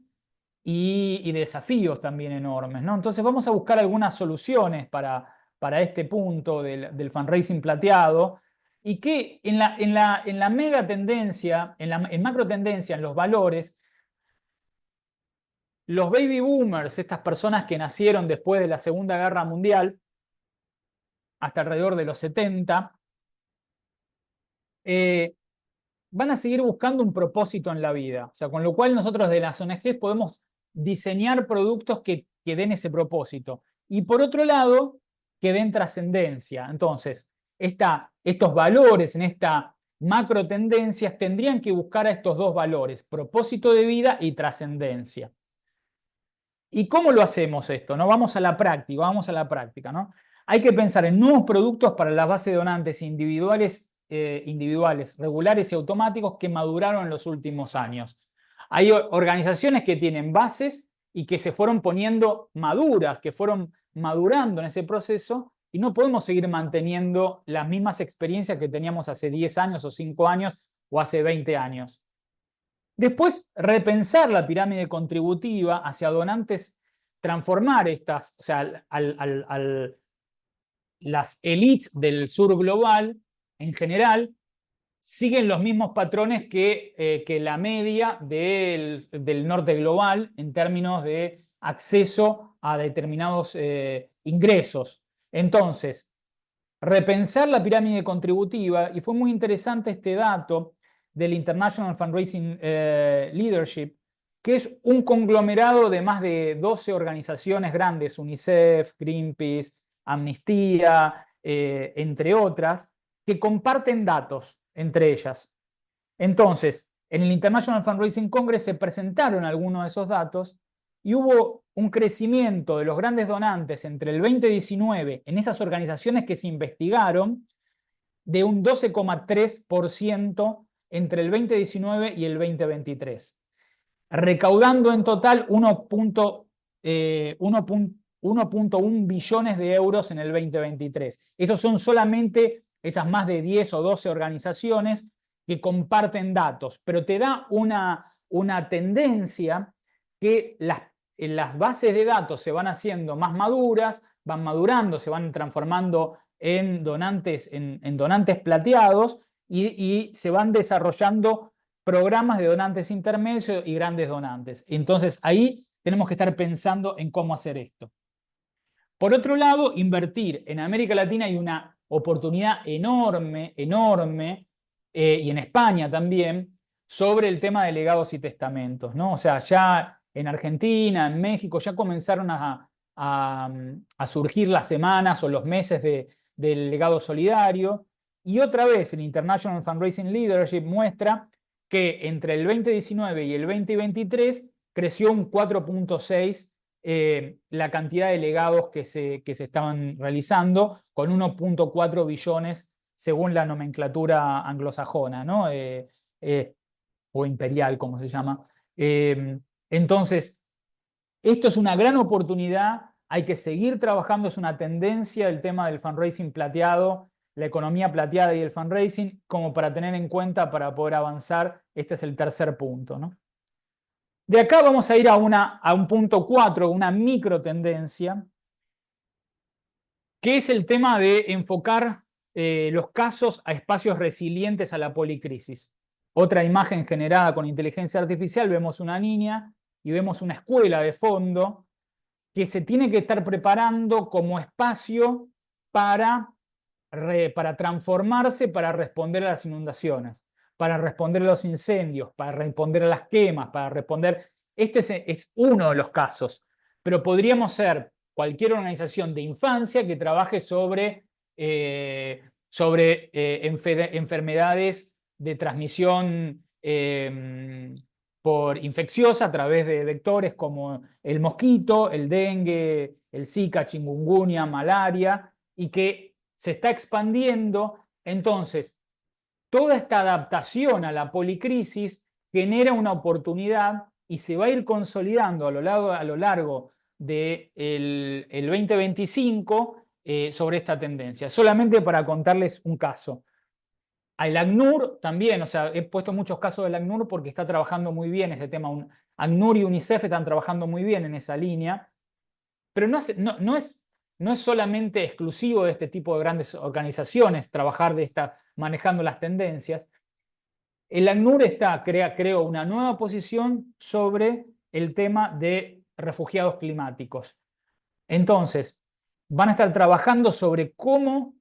y de desafíos también enormes, ¿no? Entonces vamos a buscar algunas soluciones para este punto del fundraising plateado, y que en la mega tendencia, en macro tendencia, en los valores, los baby boomers, estas personas que nacieron después de la Segunda Guerra Mundial, hasta alrededor de los 70, van a seguir buscando un propósito en la vida. O sea, con lo cual nosotros de las ONGs podemos diseñar productos que den ese propósito. Y por otro lado, que den trascendencia. Entonces, estos valores en esta macro tendencias tendrían que buscar a estos dos valores, propósito de vida y trascendencia. ¿Y cómo lo hacemos esto? ¿No? Vamos a la práctica, ¿no? Hay que pensar en nuevos productos para las bases de donantes individuales, regulares y automáticos que maduraron en los últimos años. Hay organizaciones que tienen bases y que se fueron poniendo maduras, que fueron madurando en ese proceso, y no podemos seguir manteniendo las mismas experiencias que teníamos hace 10 años o 5 años o hace 20 años. Después, repensar la pirámide contributiva hacia donantes, transformar estas, o sea, las élites del sur global, en general, siguen los mismos patrones que la media del norte global en términos de acceso a determinados ingresos. Entonces, repensar la pirámide contributiva, y fue muy interesante este dato del International Fundraising Leadership, que es un conglomerado de más de 12 organizaciones grandes, UNICEF, Greenpeace, Amnistía, entre otras, que comparten datos entre ellas. Entonces, en el International Fundraising Congress se presentaron algunos de esos datos y hubo un crecimiento de los grandes donantes entre el 2019 en esas organizaciones que se investigaron de un 12,3% entre el 2019 y el 2023, recaudando en total 1.1 billones de euros en el 2023. Estos son solamente esas más de 10 o 12 organizaciones que comparten datos, pero te da una tendencia que las bases de datos se van haciendo más maduras, van madurando, se van transformando en donantes plateados, y se van desarrollando programas de donantes intermedios y grandes donantes. Entonces ahí tenemos que estar pensando en cómo hacer esto. Por otro lado, invertir. En América Latina hay una oportunidad enorme, y en España también, sobre el tema de legados y testamentos, ¿no? O sea, ya en Argentina, en México, ya comenzaron a surgir las semanas o los meses del legado solidario. Y otra vez, el International Fundraising Leadership muestra que entre el 2019 y el 2023 creció un 4,6% la cantidad de legados que se estaban realizando, con 1,4 billones según la nomenclatura anglosajona, ¿no? O imperial, como se llama. Entonces, esto es una gran oportunidad, hay que seguir trabajando, es una tendencia el tema del fundraising plateado, la economía plateada y el fundraising, como para tener en cuenta para poder avanzar. Este es el tercer punto, ¿no? De acá vamos a ir a un punto 4, una micro tendencia, que es el tema de enfocar los casos a espacios resilientes a la policrisis. otra imagen generada con inteligencia artificial, vemos una niña y vemos una escuela de fondo que se tiene que estar preparando como espacio para transformarse, para responder a las inundaciones, para responder a los incendios, para responder a las quemas, para responder... Este es uno de los casos, pero podríamos ser cualquier organización de infancia que trabaje sobre enfermedades de transmisión por infecciosa a través de vectores como el mosquito, el dengue, el Zika, chikungunya, malaria, y que se está expandiendo. Entonces, toda esta adaptación a la policrisis genera una oportunidad y se va a ir consolidando a lo largo del 2025 sobre esta tendencia. Solamente para contarles un caso. El ACNUR también, o sea, he puesto muchos casos del ACNUR porque está trabajando muy bien este tema. ACNUR y UNICEF están trabajando muy bien en esa línea, pero no es solamente exclusivo de este tipo de grandes organizaciones trabajar manejando las tendencias. El ACNUR creó una nueva posición sobre el tema de refugiados climáticos. Entonces, van a estar trabajando sobre cómo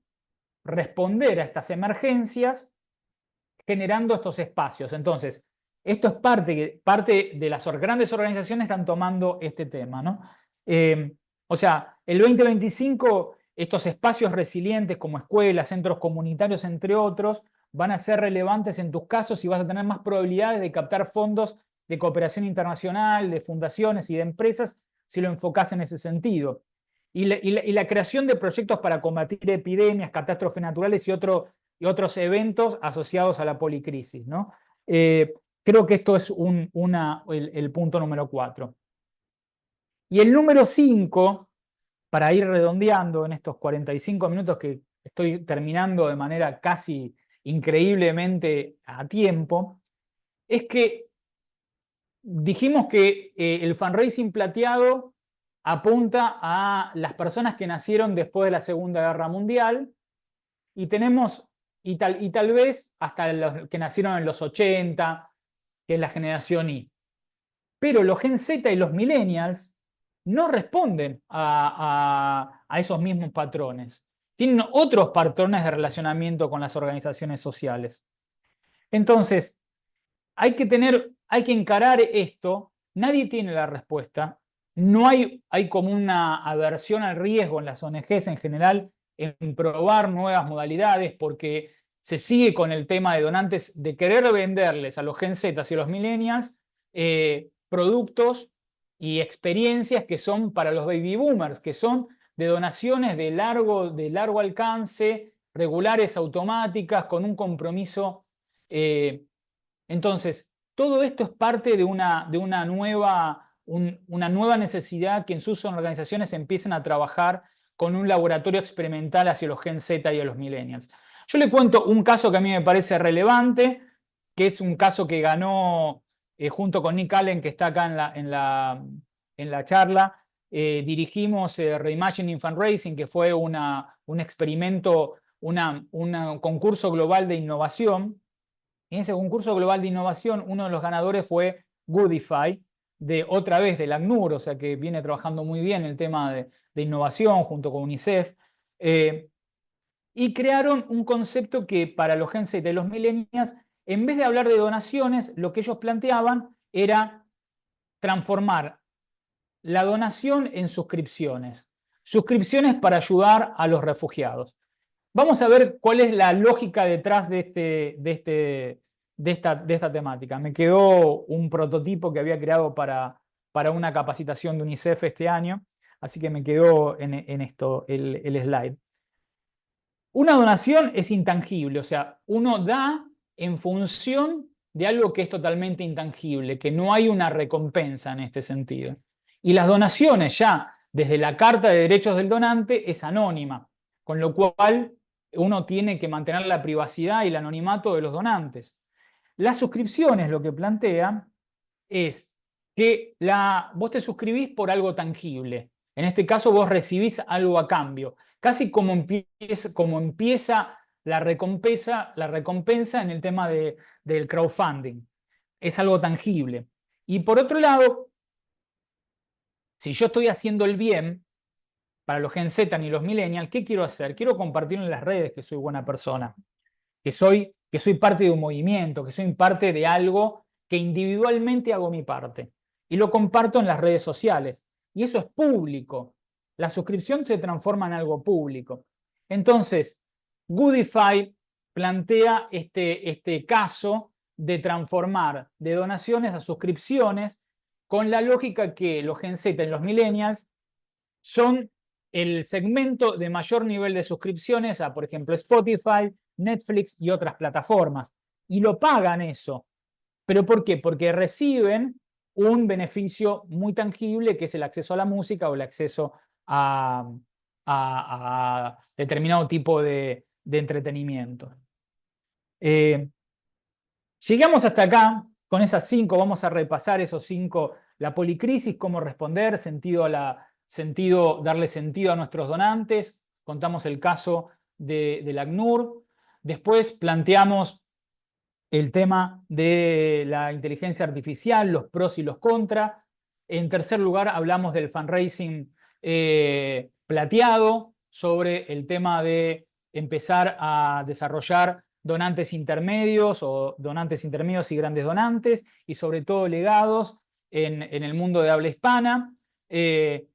responder a estas emergencias generando estos espacios. Entonces, esto es parte de las grandes organizaciones están tomando este tema, ¿no? O sea, el 2025, estos espacios resilientes como escuelas, centros comunitarios, entre otros, van a ser relevantes en tus casos y vas a tener más probabilidades de captar fondos de cooperación internacional, de fundaciones y de empresas si lo enfocas en ese sentido. Y la creación de proyectos para combatir epidemias, catástrofes naturales y otros eventos asociados a la policrisis, ¿no? Creo que esto es el punto número 4. Y el número 5, para ir redondeando en estos 45 minutos que estoy terminando de manera casi increíblemente a tiempo, es que dijimos que el fundraising plateado apunta a las personas que nacieron después de la Segunda Guerra Mundial y tenemos, y tal vez hasta los que nacieron en los 80, que es la generación Y. Pero los Gen Z y los Millennials no responden a esos mismos patrones. Tienen otros patrones de relacionamiento con las organizaciones sociales. Entonces, hay que encarar esto. Nadie tiene la respuesta. No hay como una aversión al riesgo en las ONGs en general en probar nuevas modalidades porque se sigue con el tema de donantes de querer venderles a los Gen Z y a los Millennials productos y experiencias que son para los baby boomers, que son de donaciones de largo alcance, regulares, automáticas, con un compromiso. Entonces, todo esto es parte de una nueva necesidad que en sus organizaciones empiezan a trabajar con un laboratorio experimental hacia los Gen Z y a los Millennials. Yo le cuento un caso que a mí me parece relevante, que es un caso que ganó junto con Nick Allen, que está acá en la charla. Dirigimos Reimagining Fundraising, que fue un experimento, un concurso global de innovación. En ese concurso global de innovación, uno de los ganadores fue Goodify, otra vez del ACNUR, o sea que viene trabajando muy bien el tema de innovación junto con UNICEF. Y crearon un concepto que para los Gen Z y los Millennials, en vez de hablar de donaciones, lo que ellos planteaban era transformar la donación en suscripciones. Suscripciones para ayudar a los refugiados. Vamos a ver cuál es la lógica detrás de esta temática. Me quedó un prototipo que había creado para una capacitación de UNICEF este año, así que me quedó en esto el slide. Una donación es intangible, o sea, uno da en función de algo que es totalmente intangible, que no hay una recompensa en este sentido. Y las donaciones ya desde la Carta de Derechos del Donante es anónima, con lo cual uno tiene que mantener la privacidad y el anonimato de los donantes. Las suscripciones lo que plantean es que vos te suscribís por algo tangible. En este caso vos recibís algo a cambio. Casi como empieza la recompensa en el tema del crowdfunding. Es algo tangible. Y por otro lado, si yo estoy haciendo el bien para los Gen Z y los Millennials, ¿qué quiero hacer? Quiero compartir en las redes que soy buena persona, que soy parte de un movimiento, que soy parte de algo que individualmente hago mi parte. Y lo comparto en las redes sociales. Y eso es público. La suscripción se transforma en algo público. Entonces, Goodify plantea este caso de transformar de donaciones a suscripciones con la lógica que los Gen Z y los Millennials son el segmento de mayor nivel de suscripciones a, por ejemplo, Spotify, Netflix y otras plataformas. Y lo pagan eso. ¿Pero por qué? Porque reciben un beneficio muy tangible, que es el acceso a la música o el acceso a determinado tipo de entretenimiento. Llegamos hasta acá. Con esas 5 vamos a repasar esos 5. La policrisis, cómo responder, darle sentido a nuestros donantes. Contamos el caso del ACNUR. Después planteamos el tema de la inteligencia artificial, los pros y los contras. En tercer lugar, hablamos del fundraising plateado, sobre el tema de empezar a desarrollar donantes intermedios o donantes intermedios y grandes donantes, y sobre todo legados en el mundo de habla hispana. El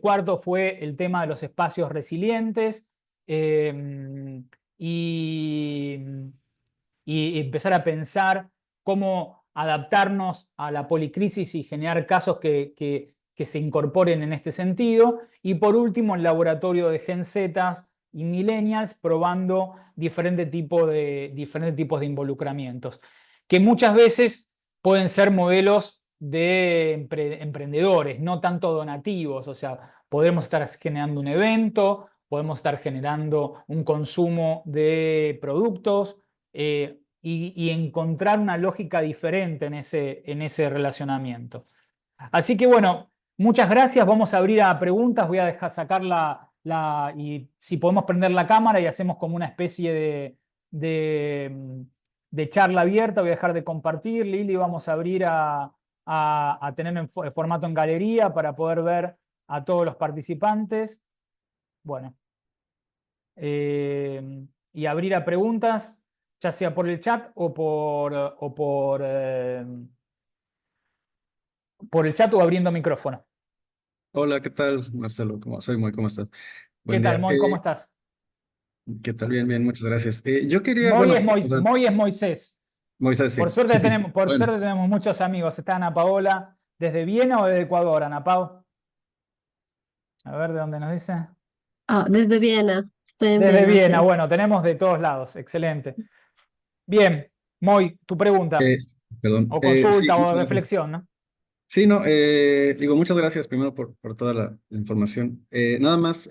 cuarto fue el tema de los espacios resilientes y empezar a pensar cómo adaptarnos a la policrisis y generar casos que se incorporen en este sentido. Y por último, el laboratorio de Gen Z y Millennials probando diferentes tipos de involucramientos, que muchas veces pueden ser modelos de emprendedores, no tanto donativos. O sea, podemos estar generando un evento, podemos estar generando un consumo de productos, y encontrar una lógica diferente en ese relacionamiento. Así que bueno, muchas gracias. Vamos a abrir a preguntas. Voy a dejar sacar y si podemos prender la cámara y hacemos como una especie de charla abierta. Voy a dejar de compartir. Lili, vamos a abrir a tener en formato en galería para poder ver a todos los participantes. Bueno. Y abrir a preguntas, ya sea por el chat o por el chat o abriendo micrófono. Hola, ¿qué tal, Marcelo? Soy Moy, ¿cómo estás? ¿Qué Buen tal, día. Moy? ¿Cómo estás? ¿Qué tal? Bien, bien, muchas gracias. Yo quería, Moy bueno, es, o sea, Moy es Moisés. Moisés, sí. Por suerte tenemos, Bueno, muchos amigos. Está Ana Paola, ¿desde Viena o desde Ecuador, Ana Pao? A ver, ¿de dónde nos dice? Desde Viena. Estoy en Desde Viena, Viena, sí. bueno, tenemos de todos lados. Excelente. Bien, Moy, tu pregunta, perdón. o Sí, consulta, o muchas gracias. reflexión, ¿no? Sí, no, digo, muchas gracias primero por toda la información. Nada más,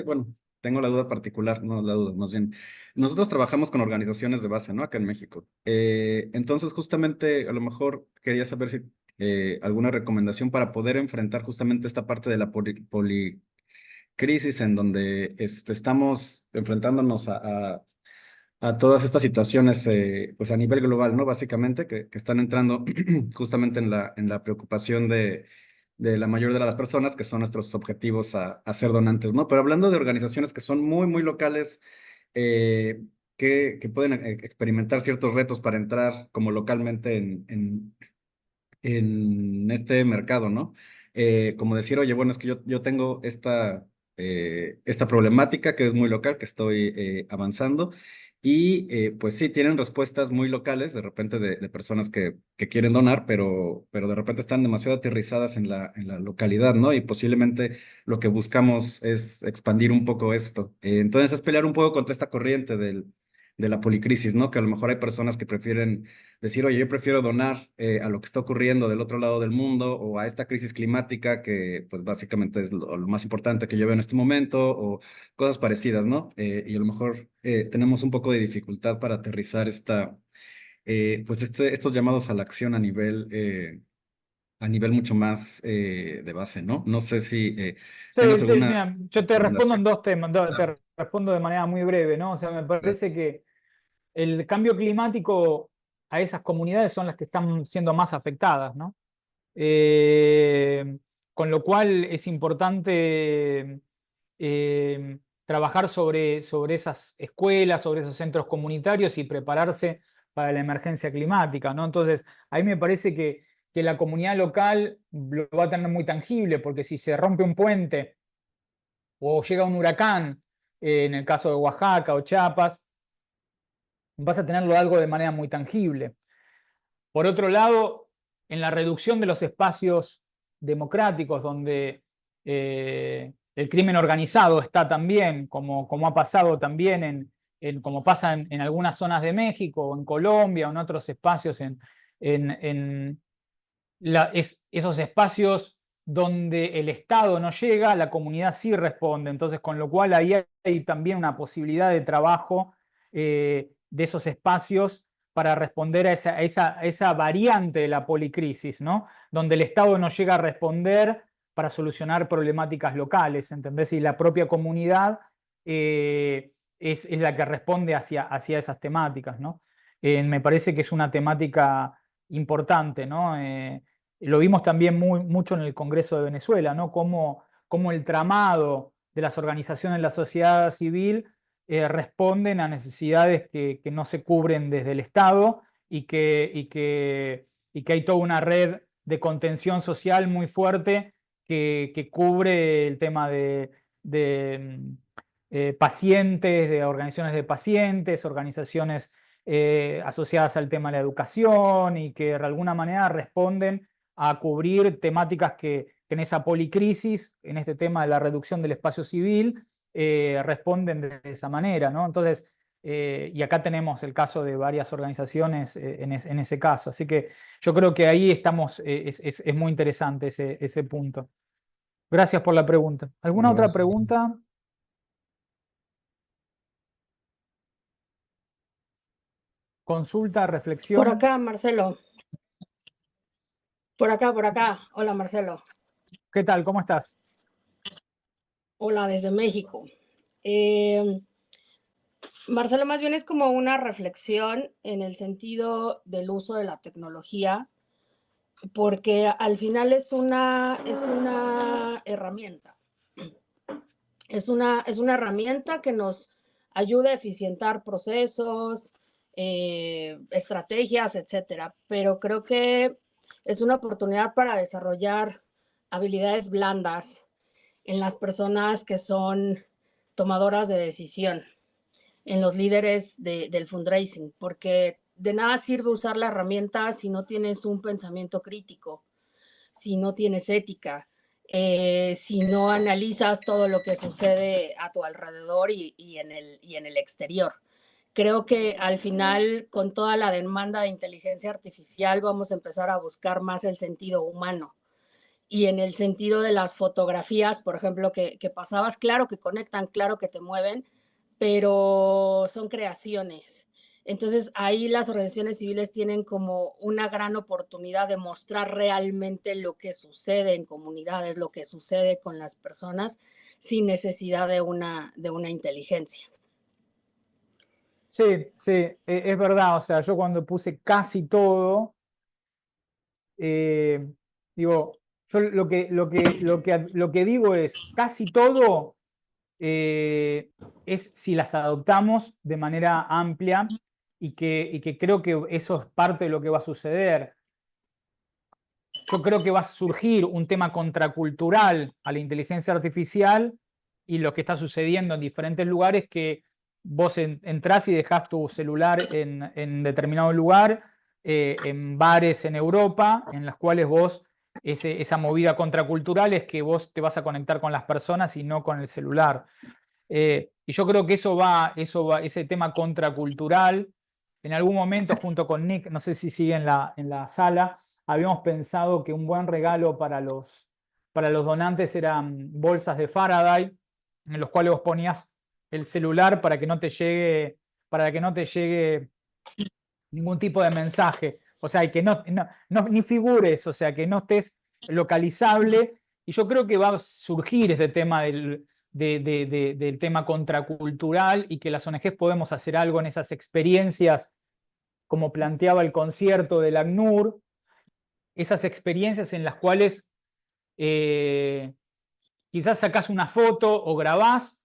bueno, tengo la duda particular, no la duda, más bien. Nosotros trabajamos con organizaciones de base, ¿no? Acá en México. Entonces, justamente, a lo mejor quería saber si alguna recomendación para poder enfrentar justamente esta parte de la policrisis en donde estamos enfrentándonos a todas estas situaciones, pues a nivel global, ¿no? Básicamente, que están entrando justamente en la preocupación de la mayoría de las personas, que son nuestros objetivos a ser donantes, ¿no? Pero hablando de organizaciones que son muy, muy locales, eh, que pueden experimentar ciertos retos para entrar como localmente en este mercado, ¿no? Como decir, oye, bueno, es que yo tengo esta problemática que es muy local, que estoy avanzando, y pues sí, tienen respuestas muy locales, de repente de personas que quieren donar, pero de repente están demasiado aterrizadas en la localidad, ¿no? Y posiblemente lo que buscamos es expandir un poco esto. Entonces es pelear un poco contra esta corriente de la policrisis, ¿no? Que a lo mejor hay personas que prefieren decir, oye, yo prefiero donar a lo que está ocurriendo del otro lado del mundo o a esta crisis climática que pues básicamente es lo más importante que yo veo en este momento o cosas parecidas, ¿no? Y a lo mejor tenemos un poco de dificultad para aterrizar estos llamados a la acción a nivel mucho más de base, ¿no? No sé si Sí, tengas sí, alguna mira, yo te respondo en recomendación. dos temas. Claro. respondo de manera muy breve, ¿no? O sea, me parece que el cambio climático a esas comunidades son las que están siendo más afectadas, ¿no? Con lo cual es importante trabajar sobre esas escuelas, sobre esos centros comunitarios y prepararse para la emergencia climática, ¿no? Entonces, ahí me parece que la comunidad local lo va a tener muy tangible, porque si se rompe un puente o llega un huracán, en el caso de Oaxaca o Chiapas, vas a tenerlo algo de manera muy tangible. Por otro lado, en la reducción de los espacios democráticos donde el crimen organizado está también, como ha pasado también como pasa en algunas zonas de México, o en Colombia, o en otros espacios, esos espacios donde el Estado no llega, la comunidad sí responde. Entonces, con lo cual ahí hay también una posibilidad de trabajo de esos espacios para responder a esa variante de la policrisis, ¿no? Donde el Estado no llega a responder para solucionar problemáticas locales, ¿entendés? Y la propia comunidad es la que responde hacia esas temáticas, ¿no? Me parece que es una temática importante, ¿no? Lo vimos también mucho en el Congreso de Venezuela, ¿no? Cómo el tramado de las organizaciones de la sociedad civil responden a necesidades que no se cubren desde el Estado y que hay toda una red de contención social muy fuerte que cubre el tema de pacientes, de organizaciones de pacientes, organizaciones asociadas al tema de la educación y que de alguna manera responden a cubrir temáticas que en esa policrisis, en este tema de la reducción del espacio civil, responden de esa manera, ¿no? Entonces, y acá tenemos el caso de varias organizaciones en ese caso. Así que yo creo que ahí estamos, es muy interesante ese punto. Gracias por la pregunta. ¿Alguna otra Gracias. pregunta? Consulta, reflexión. Por acá, Marcelo. Por acá. Hola, Marcelo. ¿Qué tal? ¿Cómo estás? Hola, desde México. Marcelo, más bien es como una reflexión en el sentido del uso de la tecnología, porque al final es una herramienta. Es una herramienta que nos ayuda a eficientar procesos, estrategias, etcétera. Pero creo que es una oportunidad para desarrollar habilidades blandas en las personas que son tomadoras de decisión, en los líderes del fundraising, porque de nada sirve usar la herramienta si no tienes un pensamiento crítico, si no tienes ética, si no analizas todo lo que sucede a tu alrededor y en el exterior. Creo que al final, con toda la demanda de inteligencia artificial, vamos a empezar a buscar más el sentido humano. Y en el sentido de las fotografías, por ejemplo, que pasabas, claro que conectan, claro que te mueven, pero son creaciones. Entonces, ahí las organizaciones civiles tienen como una gran oportunidad de mostrar realmente lo que sucede en comunidades, lo que sucede con las personas, sin necesidad de una inteligencia. Sí, es verdad. O sea, yo cuando puse casi todo, digo, yo lo que digo es, casi todo es si las adoptamos de manera amplia y que creo que eso es parte de lo que va a suceder. Yo creo que va a surgir un tema contracultural a la inteligencia artificial y lo que está sucediendo en diferentes lugares, que vos entrás y dejás tu celular en determinado lugar, en bares en Europa, en las cuales vos, esa movida contracultural es que vos te vas a conectar con las personas y no con el celular. Y yo creo que ese tema contracultural, en algún momento junto con Nick, no sé si sigue en la sala, habíamos pensado que un buen regalo para los donantes eran bolsas de Faraday, en los cuales vos ponías el celular para que no te llegue ningún tipo de mensaje. O sea, y que ni figures, o sea, que no estés localizable. Y yo creo que va a surgir este tema de del tema contracultural y que las ONGs podemos hacer algo en esas experiencias, como planteaba el concierto del ACNUR, esas experiencias en las cuales quizás sacás una foto o grabás,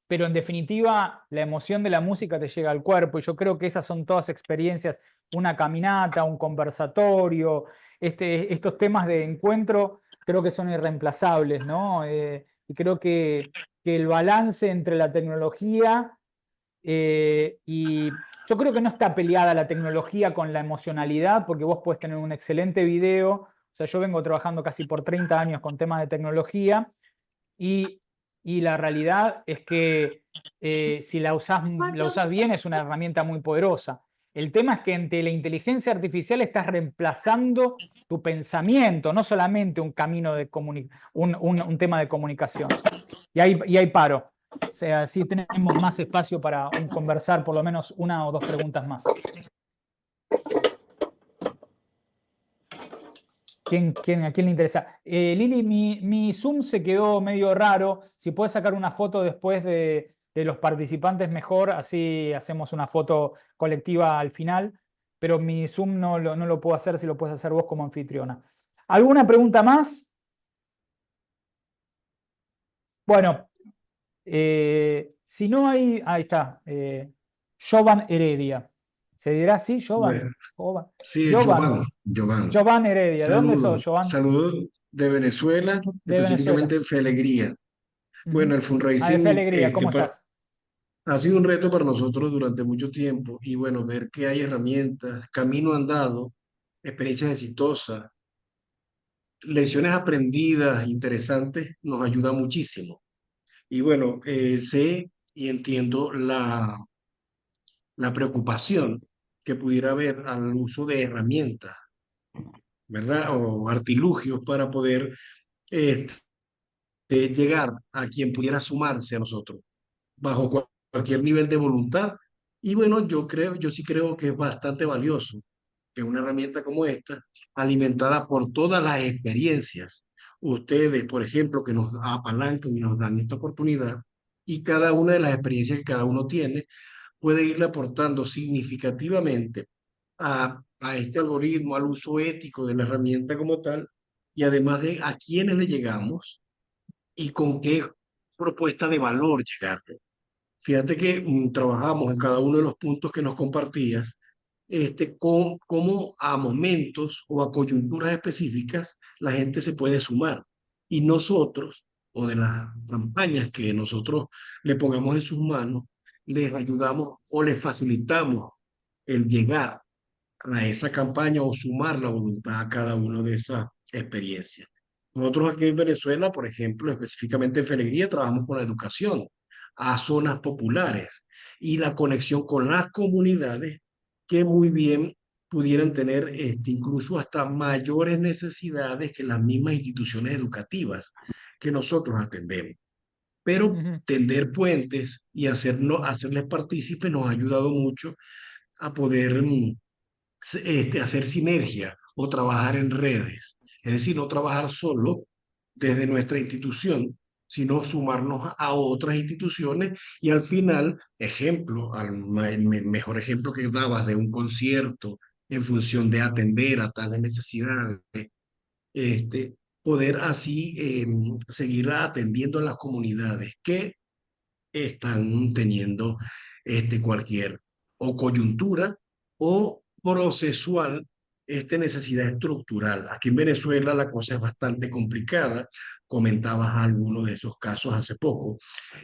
pero en definitiva la emoción de la música te llega al cuerpo, y yo creo que esas son todas experiencias, una caminata, un conversatorio, estos temas de encuentro creo que son irreemplazables, ¿no? Y creo que el balance entre la tecnología y yo creo que no está peleada la tecnología con la emocionalidad, porque vos podés tener un excelente video. O sea, yo vengo trabajando casi por 30 años con temas de tecnología y la realidad es que si la usás bien es una herramienta muy poderosa. El tema es que ante la inteligencia artificial estás reemplazando tu pensamiento, no solamente un camino de un tema de comunicación. Y ahí paro. O sea, sí tenemos más espacio para conversar por lo menos una o dos preguntas más. ¿A quién le interesa? Lili, mi Zoom se quedó medio raro. Si puedes sacar una foto después de los participantes, mejor. Así hacemos una foto colectiva al final. Pero mi Zoom no lo puedo hacer si lo puedes hacer vos como anfitriona. ¿Alguna pregunta más? Bueno, si no hay... Ahí está. Jovan Heredia. ¿Se dirá así, Jovan? Bueno, sí, es Jovan. Jovan. Jovan Heredia. ¿De dónde sos, Jovan? Saludos de Venezuela, De Venezuela. específicamente en Fe Alegría. Bueno, el De Fe fundraising Alegría, ¿cómo estás? ha sido un reto para nosotros durante mucho tiempo y bueno, ver que hay herramientas, camino andado, experiencias exitosas, lecciones aprendidas interesantes, nos ayuda muchísimo. Y bueno, sé y entiendo la preocupación que pudiera haber al uso de herramientas, ¿verdad? O artilugios para poder este, llegar a quien pudiera sumarse a nosotros, bajo cualquier nivel de voluntad. Y bueno, yo sí creo que es bastante valioso que una herramienta como esta, alimentada por todas las experiencias, ustedes, por ejemplo, que nos apalancan y nos dan esta oportunidad, y cada una de las experiencias que cada uno tiene, puede irle aportando significativamente a este algoritmo, al uso ético de la herramienta como tal, y además de a quiénes le llegamos y con qué propuesta de valor llegarle. Fíjate que trabajamos en cada uno de los puntos que nos compartías, con cómo a momentos o a coyunturas específicas la gente se puede sumar. Y nosotros, o de las campañas que nosotros le pongamos en sus manos, les ayudamos o les facilitamos el llegar a esa campaña o sumar la voluntad a cada una de esas experiencias. Nosotros aquí en Venezuela, por ejemplo, específicamente en Fe Alegría, trabajamos con la educación a zonas populares y la conexión con las comunidades que muy bien pudieran tener incluso hasta mayores necesidades que las mismas instituciones educativas que nosotros atendemos. Pero tender puentes y hacerles partícipes nos ha ayudado mucho a poder hacer sinergia o trabajar en redes. Es decir, no trabajar solo desde nuestra institución, sino sumarnos a otras instituciones y al final, el mejor ejemplo que dabas de un concierto en función de atender a tales necesidades, poder así seguir atendiendo a las comunidades que están teniendo cualquier o coyuntura o procesual necesidad estructural. Aquí en Venezuela la cosa es bastante complicada. Comentabas algunos de esos casos hace poco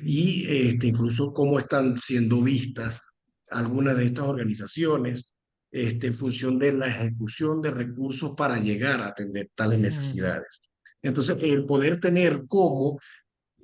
y incluso cómo están siendo vistas algunas de estas organizaciones en función de la ejecución de recursos para llegar a atender tales necesidades. Entonces, el poder tener cómo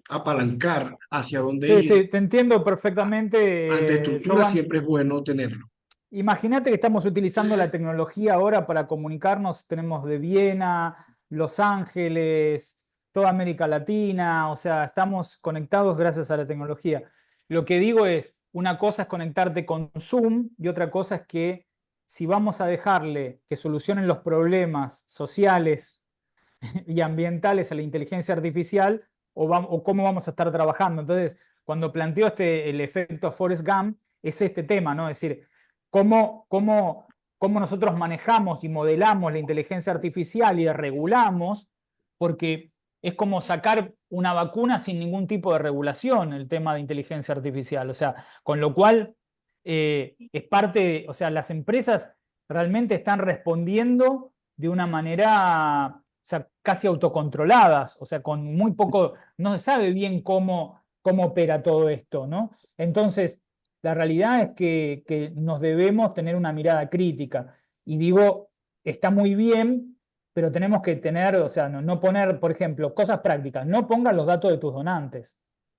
apalancar hacia dónde Sí, ir sí, te entiendo ante perfectamente, estructuras, Jovan. siempre es bueno tenerlo. Imagínate que estamos utilizando la tecnología ahora para comunicarnos. Tenemos de Viena, Los Ángeles, toda América Latina. O sea, estamos conectados gracias a la tecnología. Lo que digo es, una cosa es conectarte con Zoom y otra cosa es que si vamos a dejarle que solucionen los problemas sociales y ambientales a la inteligencia artificial, o cómo vamos a estar trabajando. Entonces, cuando planteo el efecto Forrest Gump, es este tema, ¿no? Es decir, cómo nosotros manejamos y modelamos la inteligencia artificial y regulamos, porque es como sacar una vacuna sin ningún tipo de regulación, el tema de inteligencia artificial. O sea, con lo cual es parte, o sea, las empresas realmente están respondiendo de una manera, o sea, casi autocontroladas, o sea, con muy poco, no se sabe bien cómo opera todo esto, ¿no? Entonces, la realidad es que nos debemos tener una mirada crítica. Y digo, está muy bien, pero tenemos que tener, o sea, no poner, por ejemplo, cosas prácticas. No pongas los datos de tus donantes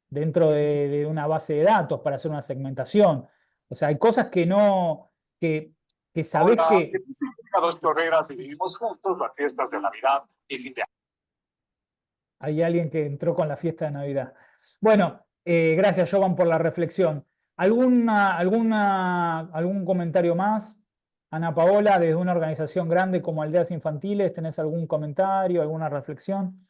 dentro de una base de datos para hacer una segmentación. O sea, hay cosas que no, que sabés Hola, que... ¿qué significa Dos Chorreras y vivimos juntos las fiestas de Navidad y fin de año? Hay alguien que entró con la fiesta de Navidad. Bueno, gracias, Jovan, por la reflexión. ¿Algún comentario más? Ana Paola, desde una organización grande como Aldeas Infantiles, ¿tenés algún comentario, alguna reflexión?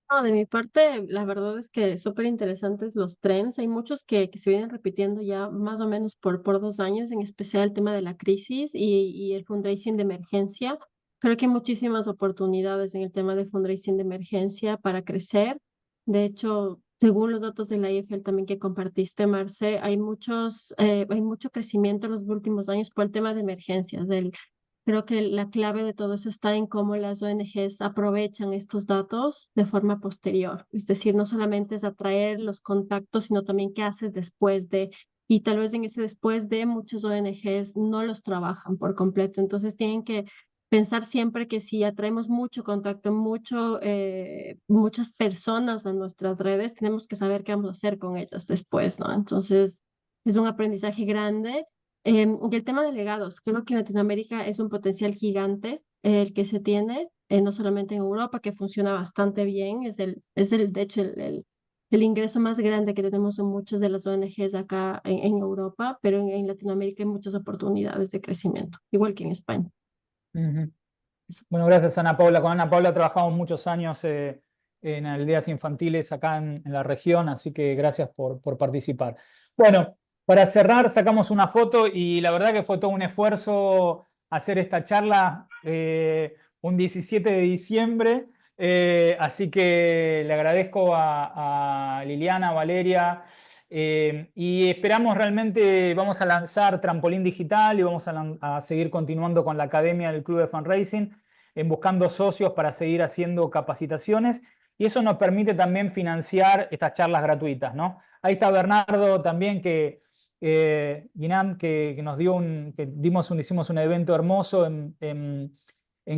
No, de mi parte, la verdad es que súper interesantes los trends. Hay muchos que se vienen repitiendo ya más o menos por 2 años, en especial el tema de la crisis y el fundraising de emergencia. Creo que hay muchísimas oportunidades en el tema de fundraising de emergencia para crecer. De hecho, según los datos de la IFL también que compartiste, Marce, hay mucho crecimiento en los últimos años por el tema de emergencias, Creo que la clave de todo eso está en cómo las ONGs aprovechan estos datos de forma posterior. Es decir, no solamente es atraer los contactos, sino también qué haces después de, y tal vez en ese después de muchas ONGs no los trabajan por completo. Entonces tienen que pensar siempre que si atraemos mucho contacto, muchas personas a nuestras redes, tenemos que saber qué vamos a hacer con ellas después, ¿no? Entonces es un aprendizaje grande. Y el tema de legados, creo que en Latinoamérica es un potencial gigante el que se tiene, no solamente en Europa, que funciona bastante bien, de hecho, el ingreso más grande que tenemos en muchas de las ONGs acá en Europa, pero en Latinoamérica hay muchas oportunidades de crecimiento, igual que en España. Ujú. Bueno, gracias, Ana Paula. Con Ana Paula trabajamos muchos años en Aldeas Infantiles acá en la región, así que gracias por participar. Bueno, para cerrar, sacamos una foto y la verdad que fue todo un esfuerzo hacer esta charla un 17 de diciembre, así que le agradezco a Liliana, Valeria, y esperamos realmente, vamos a lanzar Trampolín Digital y vamos a seguir continuando con la Academia del Club de Fundraising, en buscando socios para seguir haciendo capacitaciones, y eso nos permite también financiar estas charlas gratuitas, ¿no? Ahí está Bernardo también, Guinam, que nos hicimos un evento hermoso en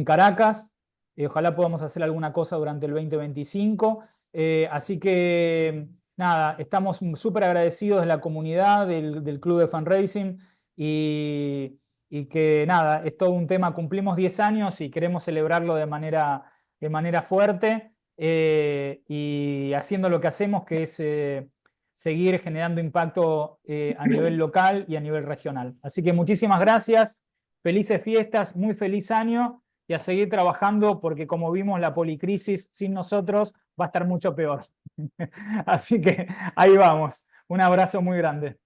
Caracas. Ojalá podamos hacer alguna cosa durante el 2025. Así que nada, estamos súper agradecidos de la comunidad del Club de Fundraising y que nada, es todo un tema. Cumplimos 10 años y queremos celebrarlo de manera fuerte, y haciendo lo que hacemos, que es seguir generando impacto a nivel local y a nivel regional. Así que muchísimas gracias, felices fiestas, muy feliz año, y a seguir trabajando, porque como vimos, la policrisis sin nosotros va a estar mucho peor. Así que ahí vamos. Un abrazo muy grande.